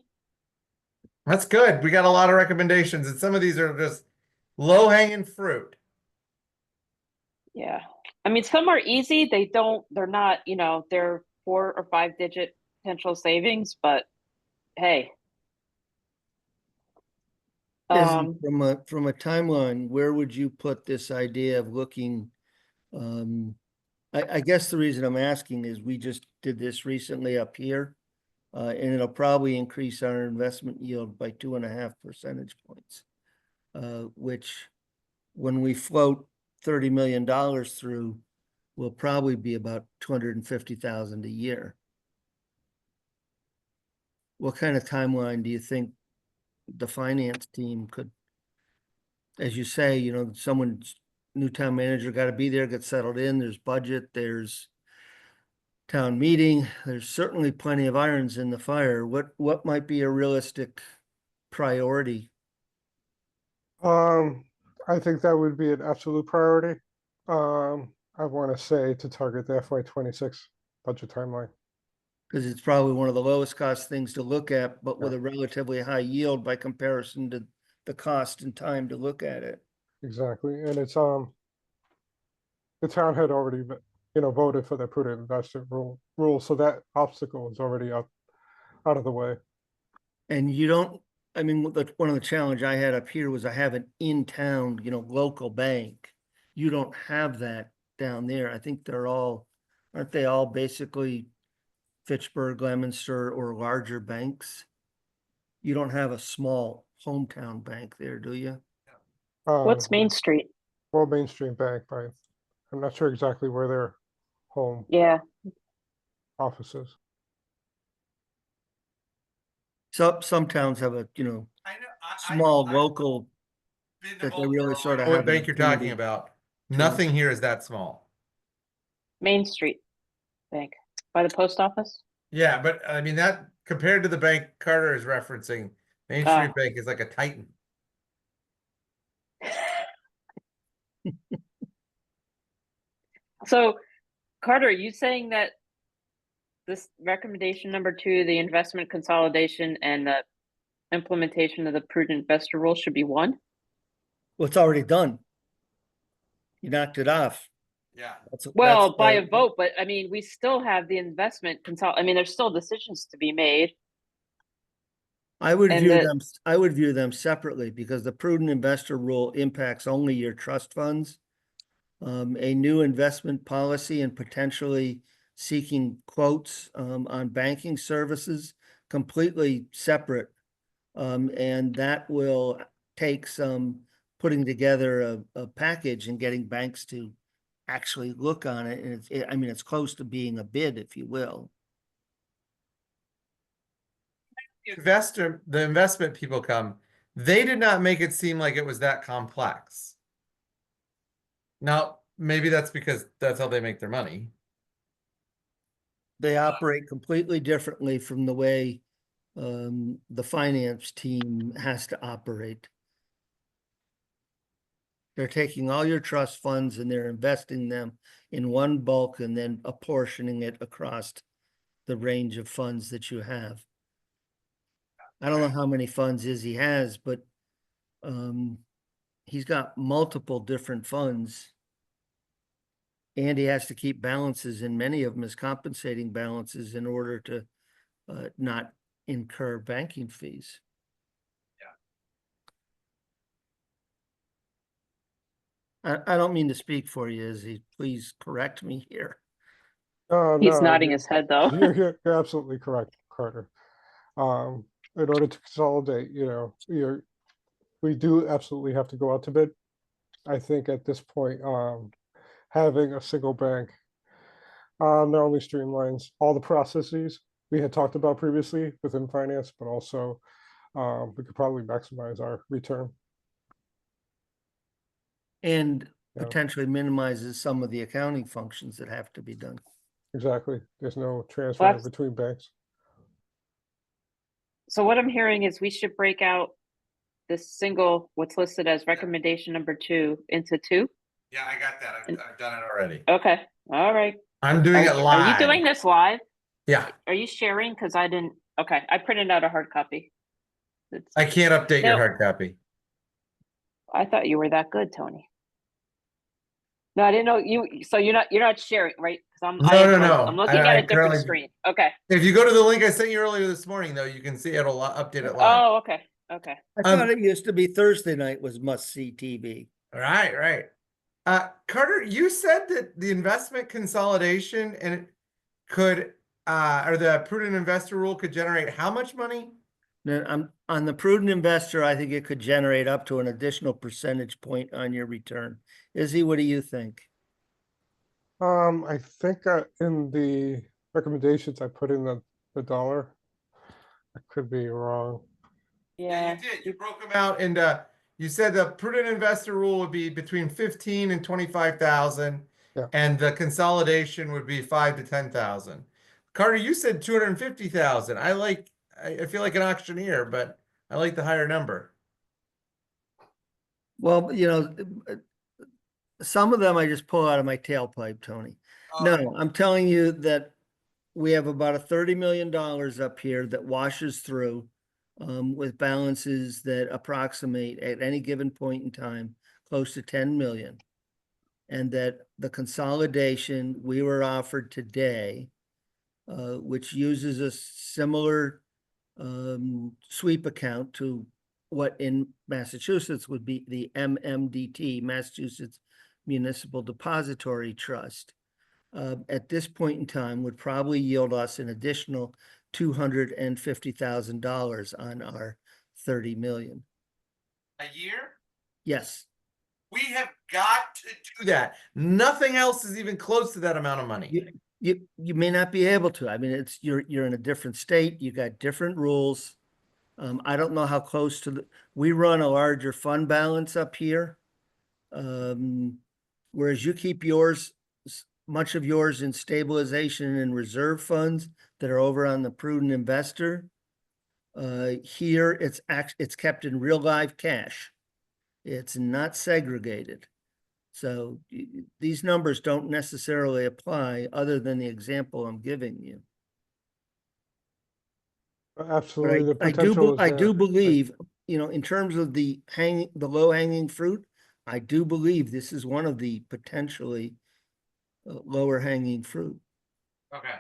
A: That's good. We got a lot of recommendations, and some of these are just low hanging fruit.
B: Yeah. I mean, some are easy. They're not, they're 4 or 5 digit potential savings, but hey.
C: Izzy, from a timeline, where would you put this idea of looking? I guess the reason I'm asking is we just did this recently up here. And it'll probably increase our investment yield by 2.5 percentage points. Which when we float $30 million through, will probably be about 250,000 a year. What kind of timeline do you think the finance team could, as you say, someone's new town manager got to be there, get settled in, there's budget, there's town meeting, there's certainly plenty of irons in the fire. What might be a realistic priority?
E: I think that would be an absolute priority. I want to say to target the FY26 budget timeline.
C: Because it's probably one of the lowest cost things to look at, but with
E: Yeah.
C: a relatively high yield by comparison to the cost and time to look at it.
E: Exactly, and it's the town had already voted for the prudent investment rule, so that obstacle is already out of the way.
C: And you don't, I mean, one of the challenge I had up here was I have an in-town, local bank. You don't have that down there. I think aren't they all basically Fitchburg, Leominster, or larger banks? You don't have a small hometown bank there, do you?
B: What's Main Street?
E: World Mainstream Bank, but I'm not sure exactly where their home
B: Yeah.
E: office is.
C: Some towns have a,
A: I know.
C: small local
A: been to
C: that they
A: Baltimore.
C: really sort of
A: What
C: have an
A: bank you're talking
C: affinity
A: about?
C: to.
A: Nothing here is that small.
B: Main Street Bank by the post office.
A: Yeah, but I mean that compared to the bank Carter is referencing, Main Street
B: Oh.
A: Bank is like a titan.
B: So, Carter, are you saying that this recommendation number 2, the investment consolidation and the implementation of the prudent investor rule should be 1?
C: Well, it's already done. You knocked it off.
A: Yeah.
B: Well, by a vote, but I mean, we still have the investment I mean, there's still decisions to be made.
C: I would
B: And
C: view them separately because the prudent investor rule impacts only your trust funds. A new investment policy and potentially seeking quotes on banking services, completely separate. And that will take some putting together a package and getting banks to actually look on it. And I mean, it's close to being a bid, if you will.
A: The investment people come, they did not make it seem like it was that complex. Now, maybe that's because that's how they make their money.
C: They operate completely differently from the way the finance team has to operate. They're taking all your trust funds and they're investing them in one bulk and then apportioning it across the range of funds that you have. I don't know how many funds Izzy has, but he's got multiple different funds. And he has to keep balances, and many of them as compensating balances in order to not incur banking fees. I don't mean to speak for you, Izzy. Please correct me here.
B: he's
E: No,
B: nodding his head though.
E: you're absolutely correct, Carter. In order to consolidate, we do absolutely have to go out to bid. I think at this point, having a single bank not only streamlines all the processes we had talked about previously within finance, but also we could probably maximize our return.
C: And
E: Yeah.
C: potentially minimizes some of the accounting functions that have to be done.
E: Exactly. There's no transfer
B: Well,
E: between banks.
B: So what I'm hearing is we should break out this single, what's listed as recommendation number 2 into 2.
A: Yeah, I got that. I've done it already.
B: Okay, all right.
A: I'm doing it
B: Are
A: live.
B: you doing this live?
A: Yeah,
B: Are you sharing? Because I didn't. Okay, I printed out a hard copy.
A: I can't update your
B: No.
A: hard copy.
B: I thought you were that good, Tony. No, I didn't know you. So you're not sharing, right? Because
A: No.
B: I'm looking
A: I
B: at a different
A: currently-
B: screen. Okay.
A: If you go to the link I sent you earlier this morning, though, you can see it'll update it live.
B: Oh, okay. Okay.
C: I thought it used to be Thursday night was must-see TV.
A: Right. Carter, you said that the investment consolidation and it could, or the prudent investor rule could generate how much money?
C: Then on the prudent investor, I think it could generate up to an additional percentage point on your return. Izzy, what do you think?
E: I think in the recommendations I put in the dollar. I could be wrong.
B: Yeah.
A: You did. You broke them out, and you said the prudent investor rule would be between 15 and 25,000,
E: Yeah.
A: and the consolidation would be 5 to 10,000. Carter, you said 250,000. I feel like an auctioneer, but I like the higher number.
C: Well, some of them I just pull out of my tailpipe, Tony. No, I'm telling you that we have about a $30 million up here that washes through with balances that approximate at any given point in time close to 10 million. And that the consolidation we were offered today, which uses a similar sweep account to what in Massachusetts would be the MMDT, Massachusetts Municipal Depository Trust, at this point in time would probably yield us an additional $250,000 on our 30 million.
A: A year?
C: Yes.
A: We have got to do that. Nothing else is even close to that amount of money.
C: You may not be able to. I mean, you're in a different state. You got different rules. I don't know how close to we run a larger fund balance up here. Whereas you keep yours, much of yours in stabilization and reserve funds that are over on the prudent investor. Here it's kept in real live cash. It's not segregated. So these numbers don't necessarily apply other than the example I'm giving you. But
E: Absolutely, the potential is
C: I
E: there.
C: do believe, in terms of the low hanging fruit, I do believe this is one of the potentially lower hanging fruit.
A: Okay.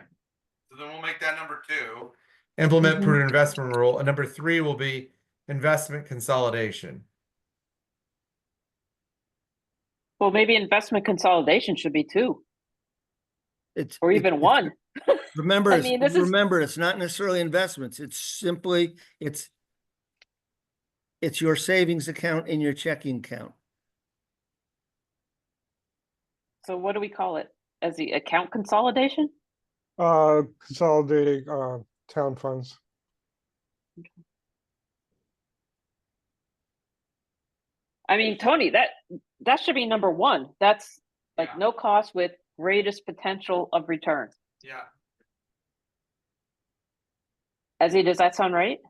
A: So then we'll make that number 2. Implement
B: Mhm.
A: prudent investment rule. And number 3 will be investment consolidation.
B: Well, maybe investment consolidation should be 2
C: It's
B: or even 1.
C: Remember,
B: I mean, this is-
C: remember, it's not necessarily investments. It's simply, it's your savings account in your checking account.
B: So what do we call it? As the account consolidation?
E: Consolidating town funds.
B: I mean, Tony, that should be number 1. That's like
A: Yeah.
B: no cost with greatest potential of return.
A: Yeah.
B: Ezzy, does that sound right?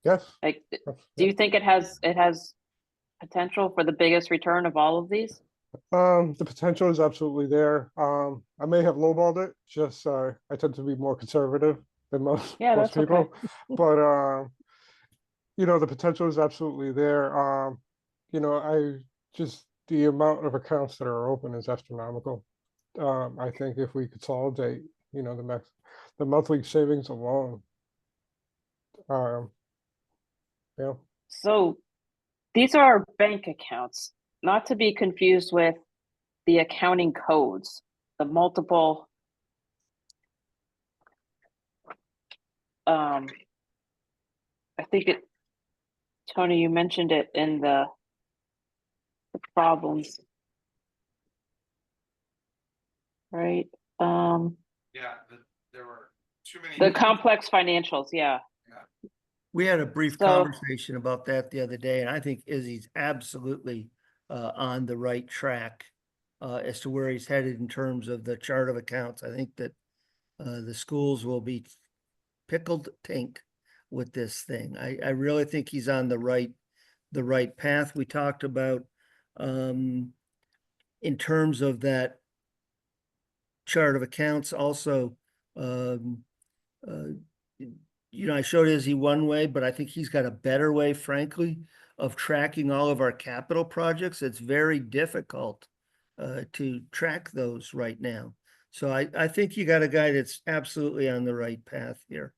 E: Yes.
B: Like,
E: Yes,
B: do you think it has potential for the biggest return of all of these?
E: The potential is absolutely there. I may have lowballed it, just I tend to be more conservative than most
B: Yeah,
E: most
B: that's okay.
E: people. But the potential is absolutely there. I just the amount of accounts that are open is astronomical. I think if we consolidate, the monthly savings alone, yeah.
B: So these are our bank accounts, not to be confused with the accounting codes, the multiple I think Tony, you mentioned it in the problems. Right?
A: Yeah. There were too many.
B: The complex financials, yeah.
C: We had a brief
B: So-
C: conversation about that the other day, and I think Izzy's absolutely on the right track as to where he's headed in terms of the chart of accounts. I think that the schools will be pickled tink with this thing. I really think he's on the right path. We talked about in terms of that chart of accounts also, I showed Izzy one way, but I think he's got a better way, frankly, of tracking all of our capital projects. It's very difficult to track those right now. So I think you got a guy that's absolutely on the right path here.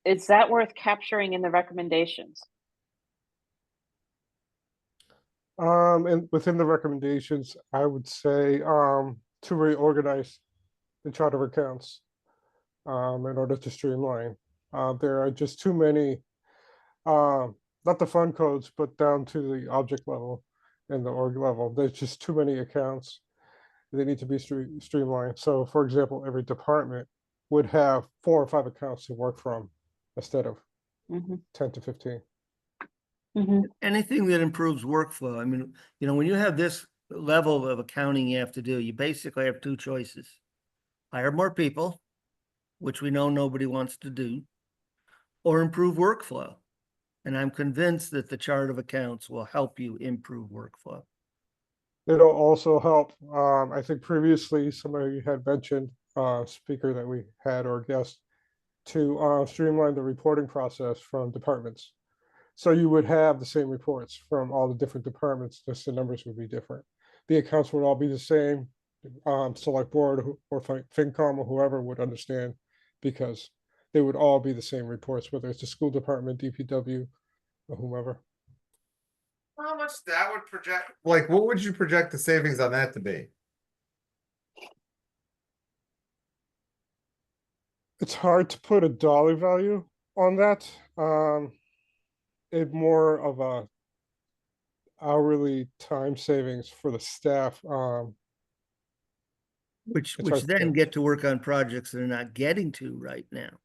B: Is that worth capturing in the recommendations?
E: And within the recommendations, I would say to reorganize the chart of accounts in order to streamline. There are just too many, not the fund codes, but down to the object level and the org level. There's just too many accounts. They need to be streamlined. So, for example, every department would have 4 or 5 accounts to work from instead of
B: Mhm.
E: 10 to 15.
B: Mhm.
C: Anything that improves workflow. I mean, when you have this level of accounting you have to do, you basically have 2 choices. Hire more people, which we know nobody wants to do, or improve workflow. And I'm convinced that the chart of accounts will help you improve workflow.
E: It'll also help. I think previously somebody had mentioned, speaker that we had or guest, to streamline the reporting process from departments. So you would have the same reports from all the different departments, just the numbers would be different. The accounts would all be the same. Select board or FinCom or whoever would understand, because they would all be the same reports, whether it's the school department, DPW, or whomever.
A: How much that would project? Like, what would you project the savings on that to be?
E: It's hard to put a dollar value on that. It more of a hourly time savings for the staff.
C: Which
E: It's hard to
C: then
E: tell.
C: get to work on projects they're not getting to right now.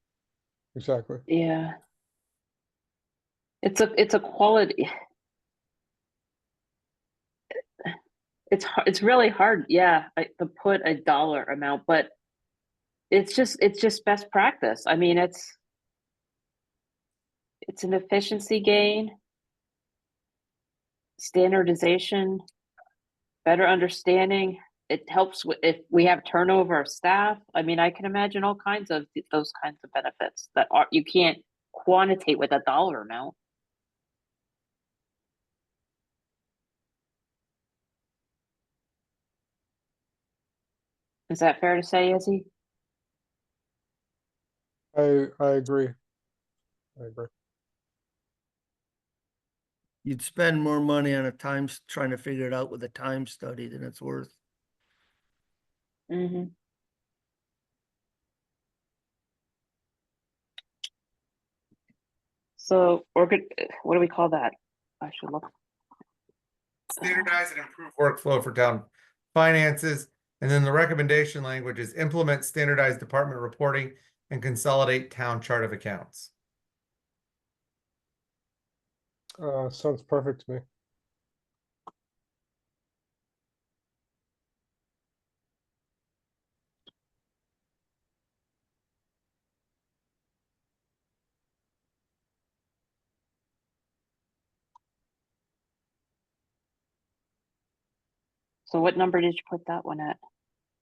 E: Exactly.
B: Yeah. It's a quality. It's really hard, yeah, to put a dollar amount, but it's just best practice. I mean, it's an efficiency gain, standardization, better understanding. It helps with if we have turnover of staff. I mean, I can imagine all kinds of those kinds of benefits that are you can't quantitate with a dollar amount. Is that fair to say, Izzy?
E: I agree. I agree.
C: You'd spend more money on trying to figure it out with a time study than it's worth.
B: Mm-hmm. So, what do we call that? I should look.
A: Standardize and improve workflow for town finances. And then the recommendation language is implement standardized department reporting and consolidate town chart of accounts.
E: Sounds perfect to me.
B: So, what number did you put that one at?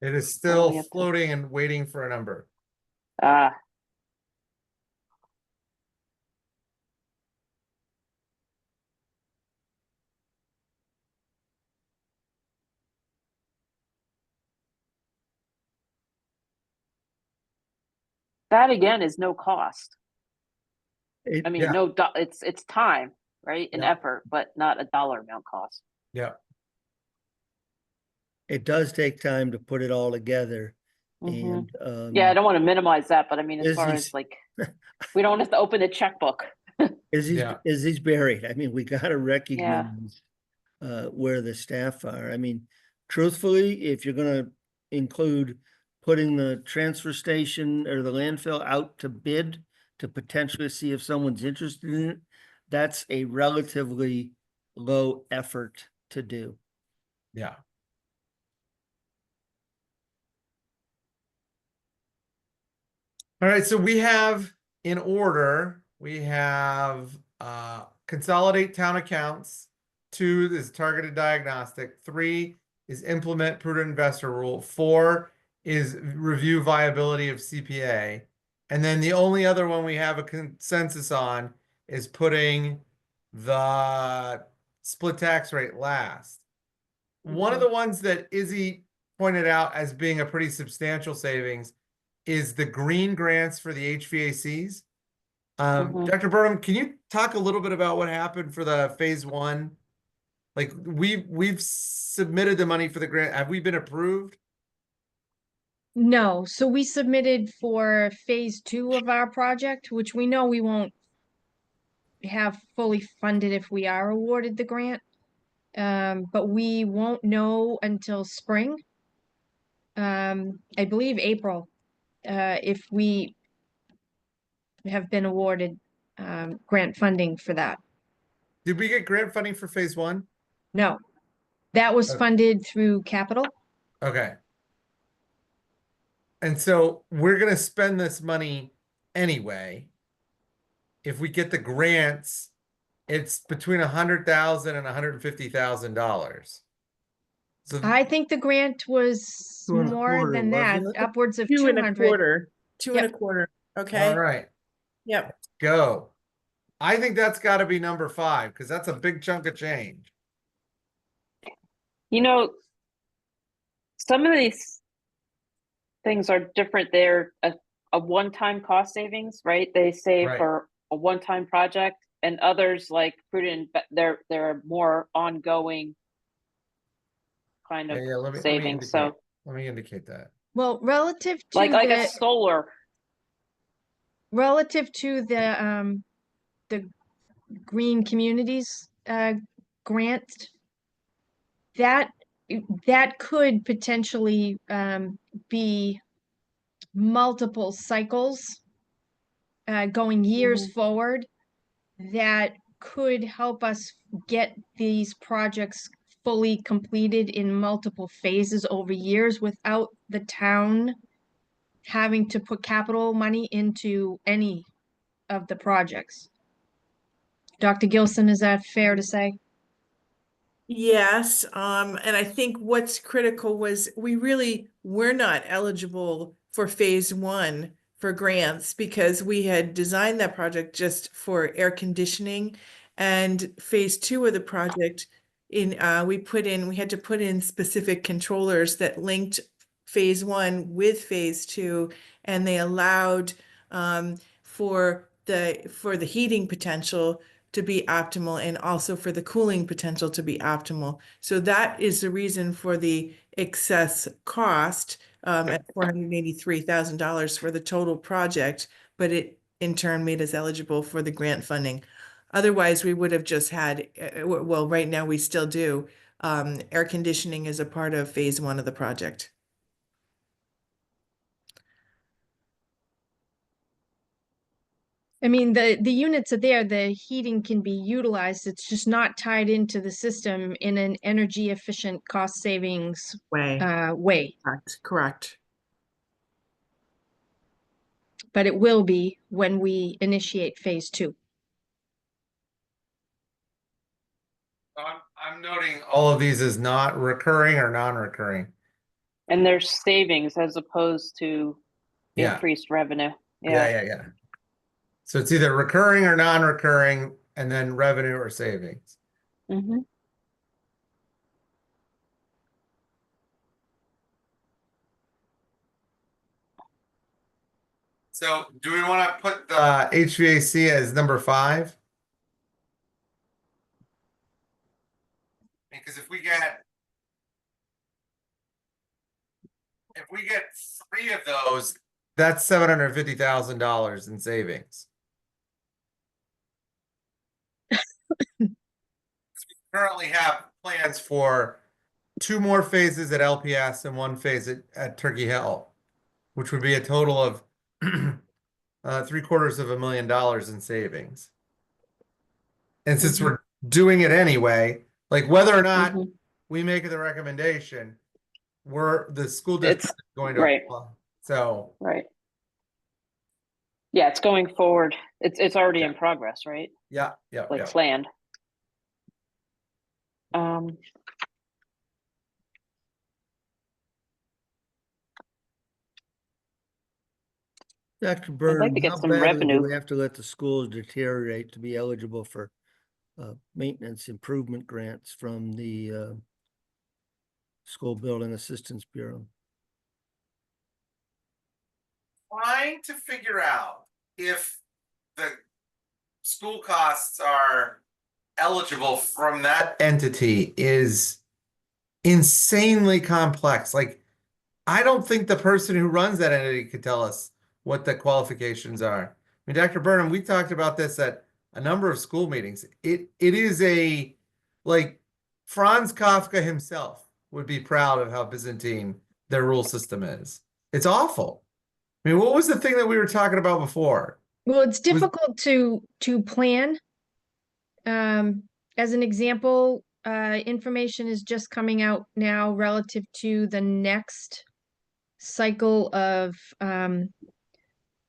A: It is
B: we
A: still
B: have to-
A: floating and waiting for a number.
B: Ah, that again is no cost. I mean,
A: Yeah.
B: it's time, right, and
A: Yeah.
B: effort, but not a dollar amount cost.
A: Yeah.
C: It does take time to put it all together
B: Mhm.
C: and,
B: Yeah, I don't want to minimize that, but I mean, as far
C: Izzy's-
B: as like, we don't have to open the checkbook.
A: Yeah.
C: is he's buried. I mean, we gotta recognize where the staff are. I mean, truthfully, if you're gonna include putting the transfer station or the landfill out to bid to potentially see if someone's interested in it, that's a relatively low effort to do.
A: Yeah. All right, so we have in order, we have consolidate town accounts. 2 is targeted diagnostic. 3 is implement prudent investor rule. 4 is review viability of CPA. And then the only other one we have a consensus on is putting the split tax rate last. One of the ones that Izzy pointed out as being a pretty substantial savings is the green grants for the HVACs.
B: Mhm.
A: Dr. Burnham, can you talk a little bit about what happened for the phase 1? Like we've submitted the money for the grant. Have we been approved?
D: No, so we submitted for phase 2 of our project, which we know we won't have fully funded if we are awarded the grant. But we won't know until spring. I believe April, if we have been awarded grant funding for that.
A: Did we get grant funding for phase 1?
D: No, that was
A: Okay.
D: funded through capital.
A: Okay. And so we're gonna spend this money anyway. If we get the grants, it's between $100,000 and $150,000. So
D: I think the grant was
C: 2 and a
D: more
C: quarter,
D: than that,
C: wasn't it?
D: upwards of
F: 2 and a
D: 200.
F: quarter, two and a
D: Yep.
F: quarter.
A: all
F: Okay.
A: right,
F: Yep.
A: go. I think that's got to be number 5 because that's a big chunk of change.
B: You know, some of these things are different. They're a one-time cost savings, right? They save
A: Right.
B: for a one-time project, and others like prudent, they're more ongoing kind of
A: Yeah, let me
B: savings.
A: indicate.
B: So
A: Let me indicate that.
D: Well, relative to
B: like a
D: the
B: solar.
D: relative to the Green Communities grant, that could potentially be multiple cycles going years forward that could help us get these projects fully completed in multiple phases over years without the town having to put capital money into any of the projects. Dr. Gilson, is that fair to say?
F: Yes, and I think what's critical was we're not eligible for phase one for grants because we had designed that project just for air conditioning. And phase two of the project we had to put in specific controllers that linked phase one with phase two, and they allowed for the heating potential to be optimal and also for the cooling potential to be optimal. So that is the reason for the excess cost at $483,000 for the total project, but it in turn made us eligible for the grant funding. Otherwise, we would have just had, well, right now we still do, air conditioning as a part of phase one of the project.
D: I mean, the units are there, the heating can be utilized. It's just not tied into the system in an energy efficient cost savings
F: Way.
D: way.
F: Correct.
D: But it will be when we initiate phase two.
A: I'm noting all of these as not recurring or non-recurring.
B: And there's savings as opposed to
A: Yeah.
B: increased revenue.
A: Yeah. So it's either recurring or non-recurring, and then revenue or savings.
B: Mhm.
A: So do we want to put the HVAC as number 5? Because if we get 3 of those, that's $750,000 in savings. We currently have plans for 2 more phases at LPS and 1 phase at Turkey Hill, which would be a total of $750,000 in savings. And since we're doing it anyway, like whether or not
B: Mhm.
A: we make the recommendation, the school district
B: It's
A: is going to
B: right.
A: apply. So
B: Right. Yeah, it's going forward. It's already in
A: Yeah.
B: progress, right?
A: yeah.
B: Like planned.
C: Dr.
B: I'd like
C: Burnham,
B: to get
C: how
B: some
C: badly do
B: revenue.
C: we have to let the schools deteriorate to be eligible for maintenance improvement grants from the School Building Assistance Bureau?
A: Trying to figure out if the school costs are eligible from that entity is insanely complex. Like, I don't think the person who runs that entity could tell us what the qualifications are. I mean, Dr. Burnham, we talked about this at a number of school meetings. It is like Franz Kafka himself would be proud of how Byzantine their rule system is. It's awful. I mean, what was the thing that we were talking about before?
D: Well, it's difficult to plan. As an example, information is just coming out now relative to the next cycle of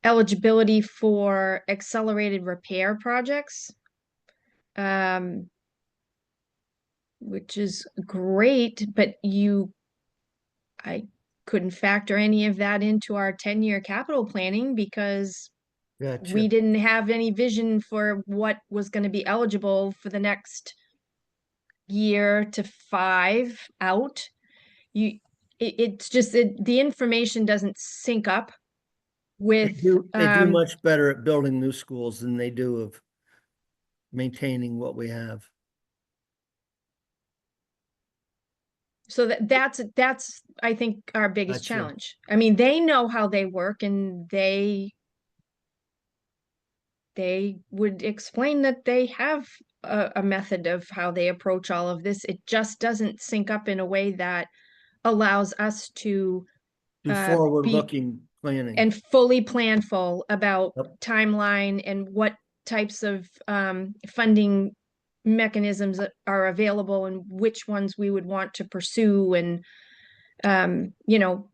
D: eligibility for accelerated repair projects, which is great, but I couldn't factor any of that into our 10-year capital planning because
C: Gotcha.
D: we didn't have any vision for what was going to be eligible for the next year to 5 out. It's just the information doesn't sync up with
C: They do much better at building new schools than they do of maintaining what we have.
D: so that's I think our biggest
C: Gotcha.
D: challenge. I mean, they know how they work and they would explain that they have a method of how they approach all of this. It just doesn't sync up in a way that allows us to
C: Do
D: be
C: forward-looking planning.
D: and fully planful about
C: Yep.
D: timeline and what types of funding mechanisms that are available and which ones we would want to pursue, and you know,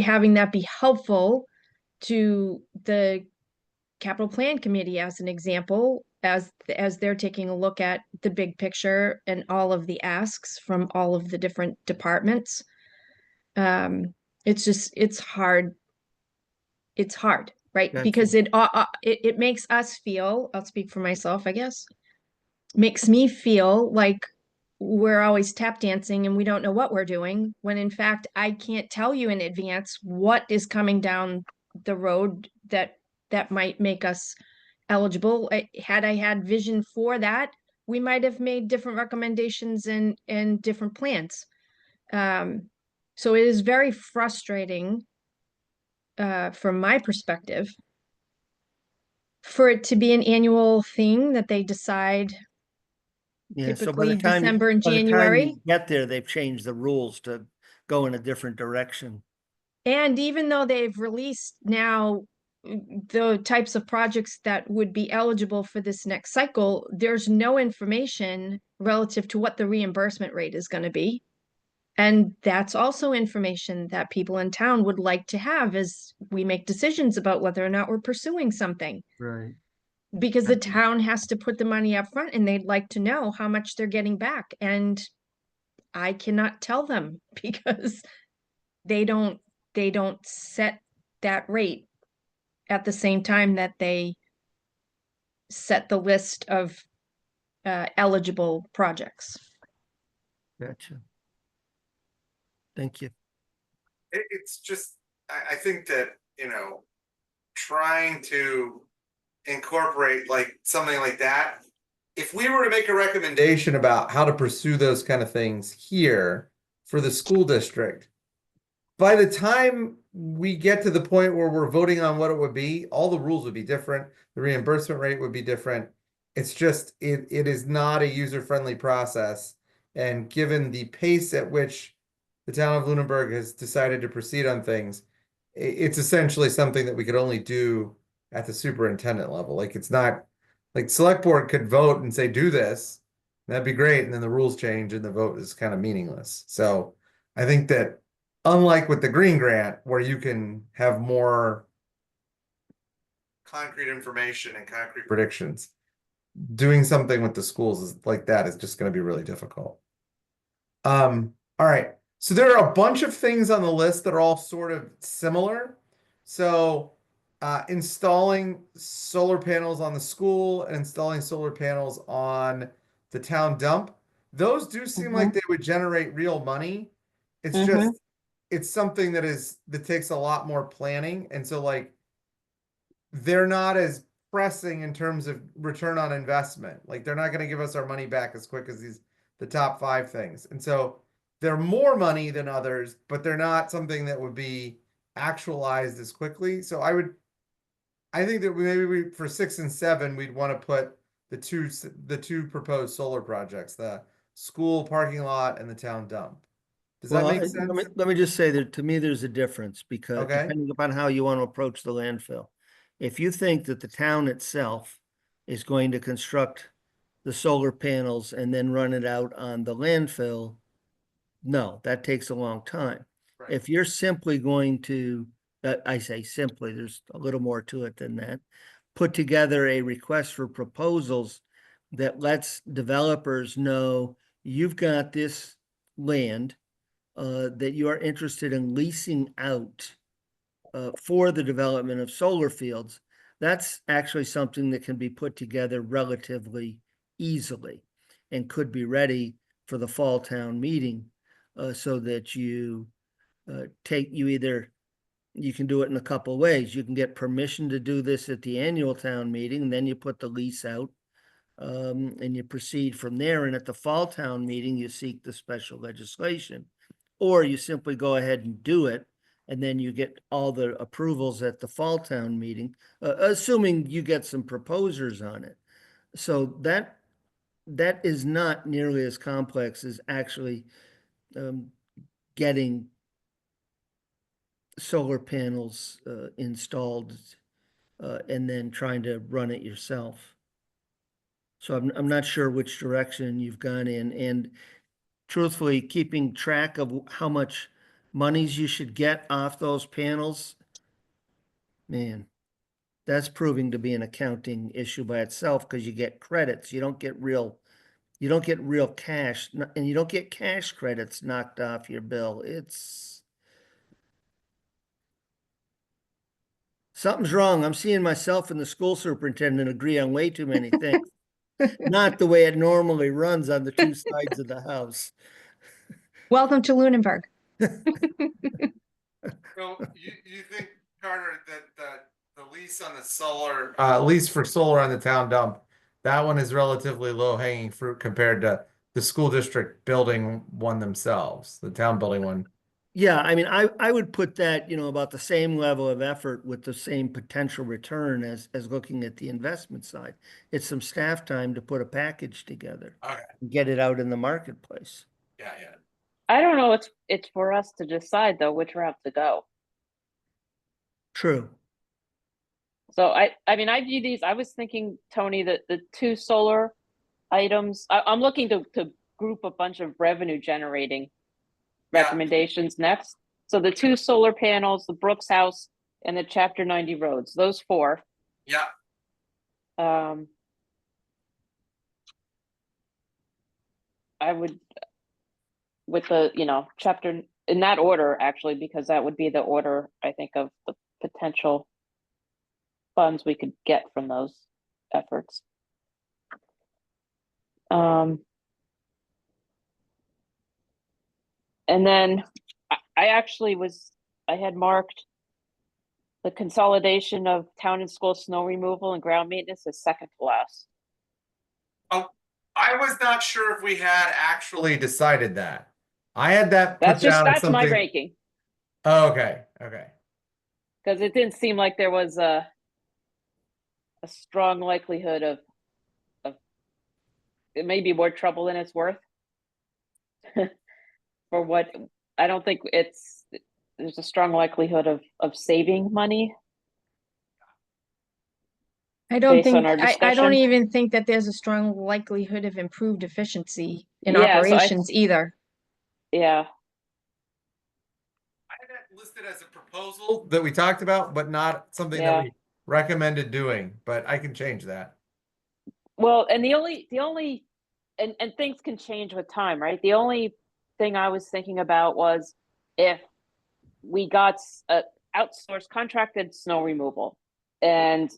D: having that be helpful to the capital plan committee as an example, as they're taking a look at the big picture and all of the asks from all of the different departments. It's hard. It's hard, right?
C: Gotcha.
D: Because it makes us feel, I'll speak for myself, I guess, makes me feel like we're always tap dancing and we don't know what we're doing, when in fact I can't tell you in advance what is coming down the road that might make us eligible. Had I had vision for that, we might have made different recommendations and different plans. So it is very frustrating from my perspective for it to be an annual thing that they decide
C: Yeah, so by the
D: typically
C: time,
D: December and
C: by the time
D: January.
C: you get there, they've changed the rules to go in a different direction.
D: And even though they've released now the types of projects that would be eligible for this next cycle, there's no information relative to what the reimbursement rate is going to be. And that's also information that people in town would like to have as we make decisions about whether or not we're pursuing something.
C: Right.
D: Because the town has to put the money up front and they'd like to know how much they're getting back. And I cannot tell them because they don't set that rate at the same time that they set the list of eligible projects.
C: Gotcha. Thank you.
A: It's just, I think that, you know, trying to incorporate like something like that, if we were to make a recommendation about how to pursue those kind of things here for the school district, by the time we get to the point where we're voting on what it would be, all the rules would be different. The reimbursement rate would be different. It's just, it is not a user-friendly process. And given the pace at which the town of Lunenburg has decided to proceed on things, it's essentially something that we could only do at the superintendent level. Like, it's not, like, select board could vote and say, do this. That'd be great. And then the rules change and the vote is kind of meaningless. So I think that, unlike with the green grant, where you can have more concrete information and concrete predictions, doing something with the schools is like that is just going to be really difficult. All right. So there are a bunch of things on the list that are all sort of similar. So installing solar panels on the school and installing solar panels on the town dump. Those do seem like they would generate real money. It's just, it's something that takes a lot more planning. And so like, they're not as pressing in terms of return on investment. Like, they're not going to give us our money back as quick as the top 5 things. And so they're more money than others, but they're not something that would be actualized as quickly. So I think that maybe for 6 and 7, we'd want to put the two proposed solar projects, the school parking lot and the town dump. Does that make sense?
C: Let me just say that to me, there's a difference because
A: Okay.
C: depending upon how you want to approach the landfill. If you think that the town itself is going to construct the solar panels and then run it out on the landfill, no, that takes a long time.
A: Right.
C: If you're simply going to, I say simply, there's a little more to it than that, put together a request for proposals that lets developers know you've got this land that you are interested in leasing out for the development of solar fields, that's actually something that can be put together relatively easily and could be ready for the fall town meeting so that you you can do it in a couple of ways. You can get permission to do this at the annual town meeting, and then you put the lease out and you proceed from there. And at the fall town meeting, you seek the special legislation, or you simply go ahead and do it. And then you get all the approvals at the fall town meeting, assuming you get some proposers on it. So that is not nearly as complex as actually getting solar panels installed and then trying to run it yourself. So I'm not sure which direction you've gone in, and truthfully, keeping track of how much monies you should get off those panels, man, that's proving to be an accounting issue by itself, because you get credits, you don't get real cash, and you don't get cash credits knocked off your bill. Something's wrong. I'm seeing myself and the school superintendent agree on way too many things. Not the way it normally runs on the two sides of the house.
D: Welcome to Lunenburg.
A: So you think, Carter, that the lease on the solar, lease for solar on the town dump, that one is relatively low hanging fruit compared to the school district building one themselves, the town building one?
C: Yeah, I mean, I would put that, about the same level of effort with the same potential return as looking at the investment side. It's some staff time to put a package together,
A: Okay,
C: and get it out in the marketplace.
A: yeah.
B: I don't know, it's for us to decide though which route to go.
C: True.
B: So I mean, I view these, I was thinking, Tony, that the two solar items, I'm looking to group a bunch of revenue generating
A: Yeah.
B: recommendations next. So the two solar panels, the Brooks House and the Chapter 90 roads, those four.
A: Yeah.
B: I would, with the, chapter in that order, actually, because that would be the order, I think, of the potential funds we could get from those efforts. And then I actually I had marked the consolidation of town and school snow removal and ground maintenance as second to last.
A: Oh, I was not sure if we had actually decided that. I had that put
B: That's
A: down as
B: that's my
A: something.
B: ranking,
A: Oh, okay.
B: because it didn't seem like there was a strong likelihood of it may be more trouble than it's worth. For what, I don't think there's a strong likelihood of saving money.
D: I don't
B: Based on
D: think,
B: our
D: I don't
B: discussion.
D: even think that there's a strong likelihood of improved efficiency in
B: Yeah, so
D: operations either.
B: Yeah,
A: I had that listed as a proposal that we talked about, but not something that
B: Yeah.
A: we recommended doing, but I can change that.
B: well, and the only and things can change with time, right? The only thing I was thinking about was if we got outsourced contracted snow removal and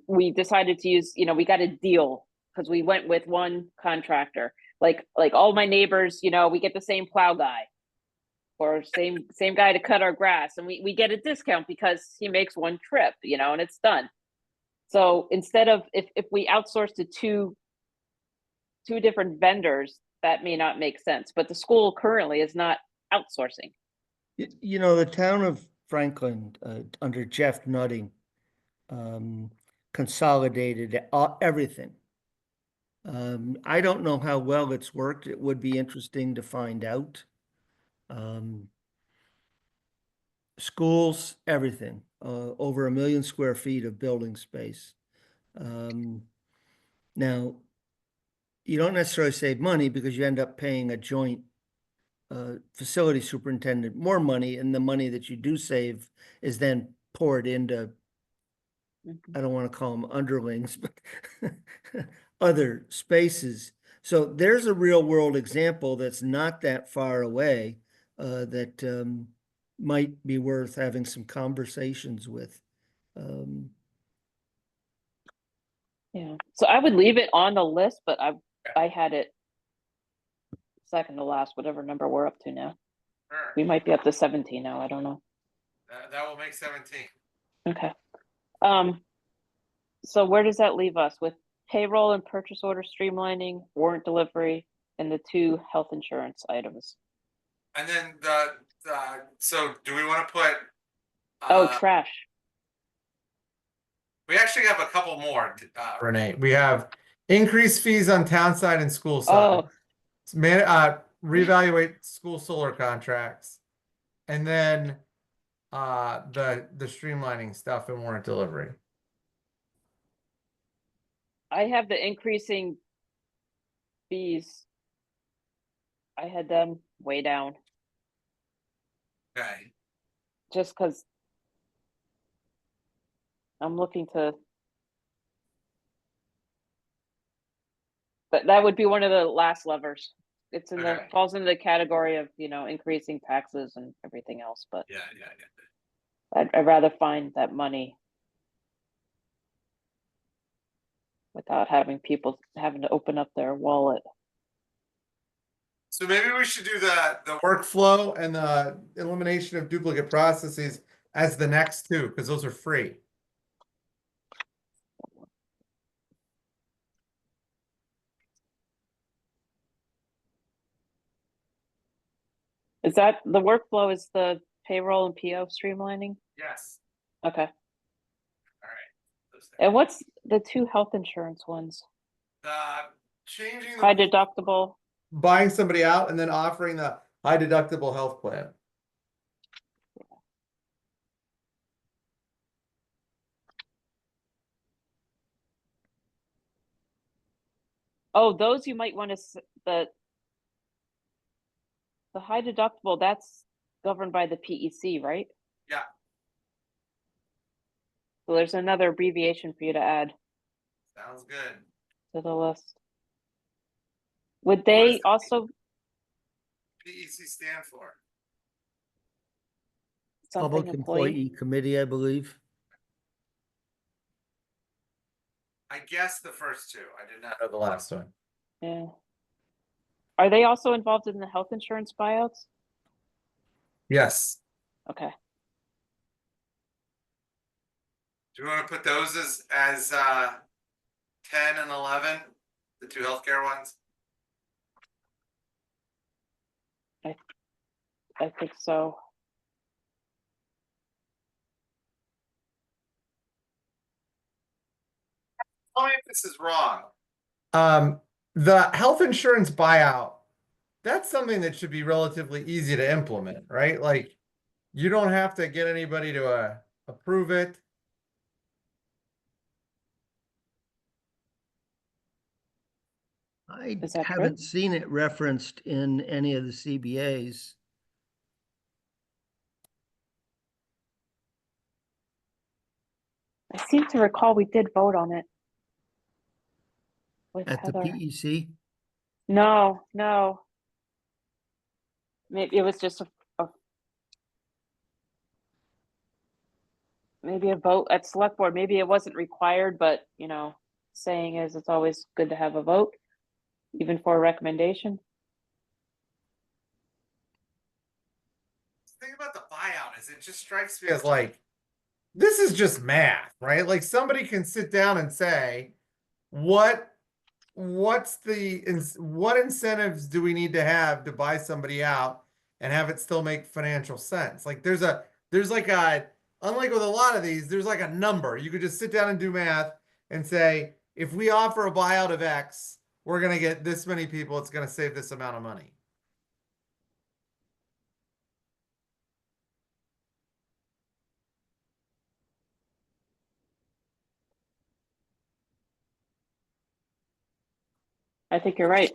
B: we decided to use, we got a deal because we went with one contractor, like all my neighbors, we get the same plow guy or same guy to cut our grass, and we get a discount because he makes one trip, and it's done. So instead of if we outsource to two different vendors, that may not make sense, but the school currently is not outsourcing.
C: The town of Franklin, under Jeff Nutting, consolidated everything. I don't know how well it's worked. It would be interesting to find out. Schools, everything, over 1 million square feet of building space. Now, you don't necessarily save money because you end up paying a joint facility superintendent more money, and the money that you do save is then poured into, I don't want to call them underlings, but other spaces. So there's a real world example that's not that far away, that might be worth having some conversations with.
B: Yeah, so I would leave it on the list, but I had it second to last, whatever number we're up to now.
A: Sure.
B: We might be up to 17 now, I don't know.
A: That will make 17.
B: Okay. So where does that leave us with payroll and purchase order streamlining, warrant delivery, and the two health insurance items?
A: And then so do we want to put?
B: Trash.
A: We actually have a couple more, Renee. We have increased fees on town side and school side.
B: Oh,
A: Reevaluate school solar contracts, and then the streamlining stuff and warrant delivery.
B: I have the increasing fees. I had them way down,
A: Okay.
B: just because I'm looking to. But that would be one of the last levers. It's in the,
A: Okay.
B: falls into the category of, increasing taxes and everything else, but
A: Yeah.
B: I'd rather find that money without having people having to open up their wallet.
A: So maybe we should do the workflow and the elimination of duplicate processes as the next two, because those are free.
B: Is that, the workflow is the payroll and PO streamlining?
A: Yes.
B: Okay.
A: All right. Those things.
B: And what's the two health insurance ones?
A: Changing
B: High
A: the
B: deductible.
A: buying somebody out and then offering the high deductible health plan.
B: Oh, those you might want to, the high deductible, that's governed by the PEC, right?
A: Yeah.
B: So there's another abbreviation for you to add
A: Sounds good.
B: to the list. Would they
A: the
B: also,
A: PEC stand for?
C: Public
B: something employee?
C: Employee Committee, I believe.
A: I guess the first two. I did not know the last one.
B: Yeah. Are they also involved in the health insurance buyouts?
A: Yes.
B: Okay.
A: Do you want to put those as 10 and 11, the two healthcare ones?
B: I think so.
A: Tell me if this is wrong. The health insurance buyout, that's something that should be relatively easy to implement, right? Like, you don't have to get anybody to approve it.
C: I
B: Is that true?
C: haven't seen it referenced in any of the CBAs.
B: I seem to recall we did vote on it. With
C: At the
B: Heather.
C: PEC?
B: No. Maybe it was just maybe a vote at select board. Maybe it wasn't required, but saying is it's always good to have a vote, even for a recommendation.
A: The thing about the buyout is it just strikes me as like, this is just math, right? Like somebody can sit down and say, what incentives do we need to have to buy somebody out and have it still make financial sense? Like there's like a, unlike with a lot of these, there's like a number. You could just sit down and do math and say, if we offer a buyout of X, we're going to get this many people. It's going to save this amount of money.
B: I think you're right.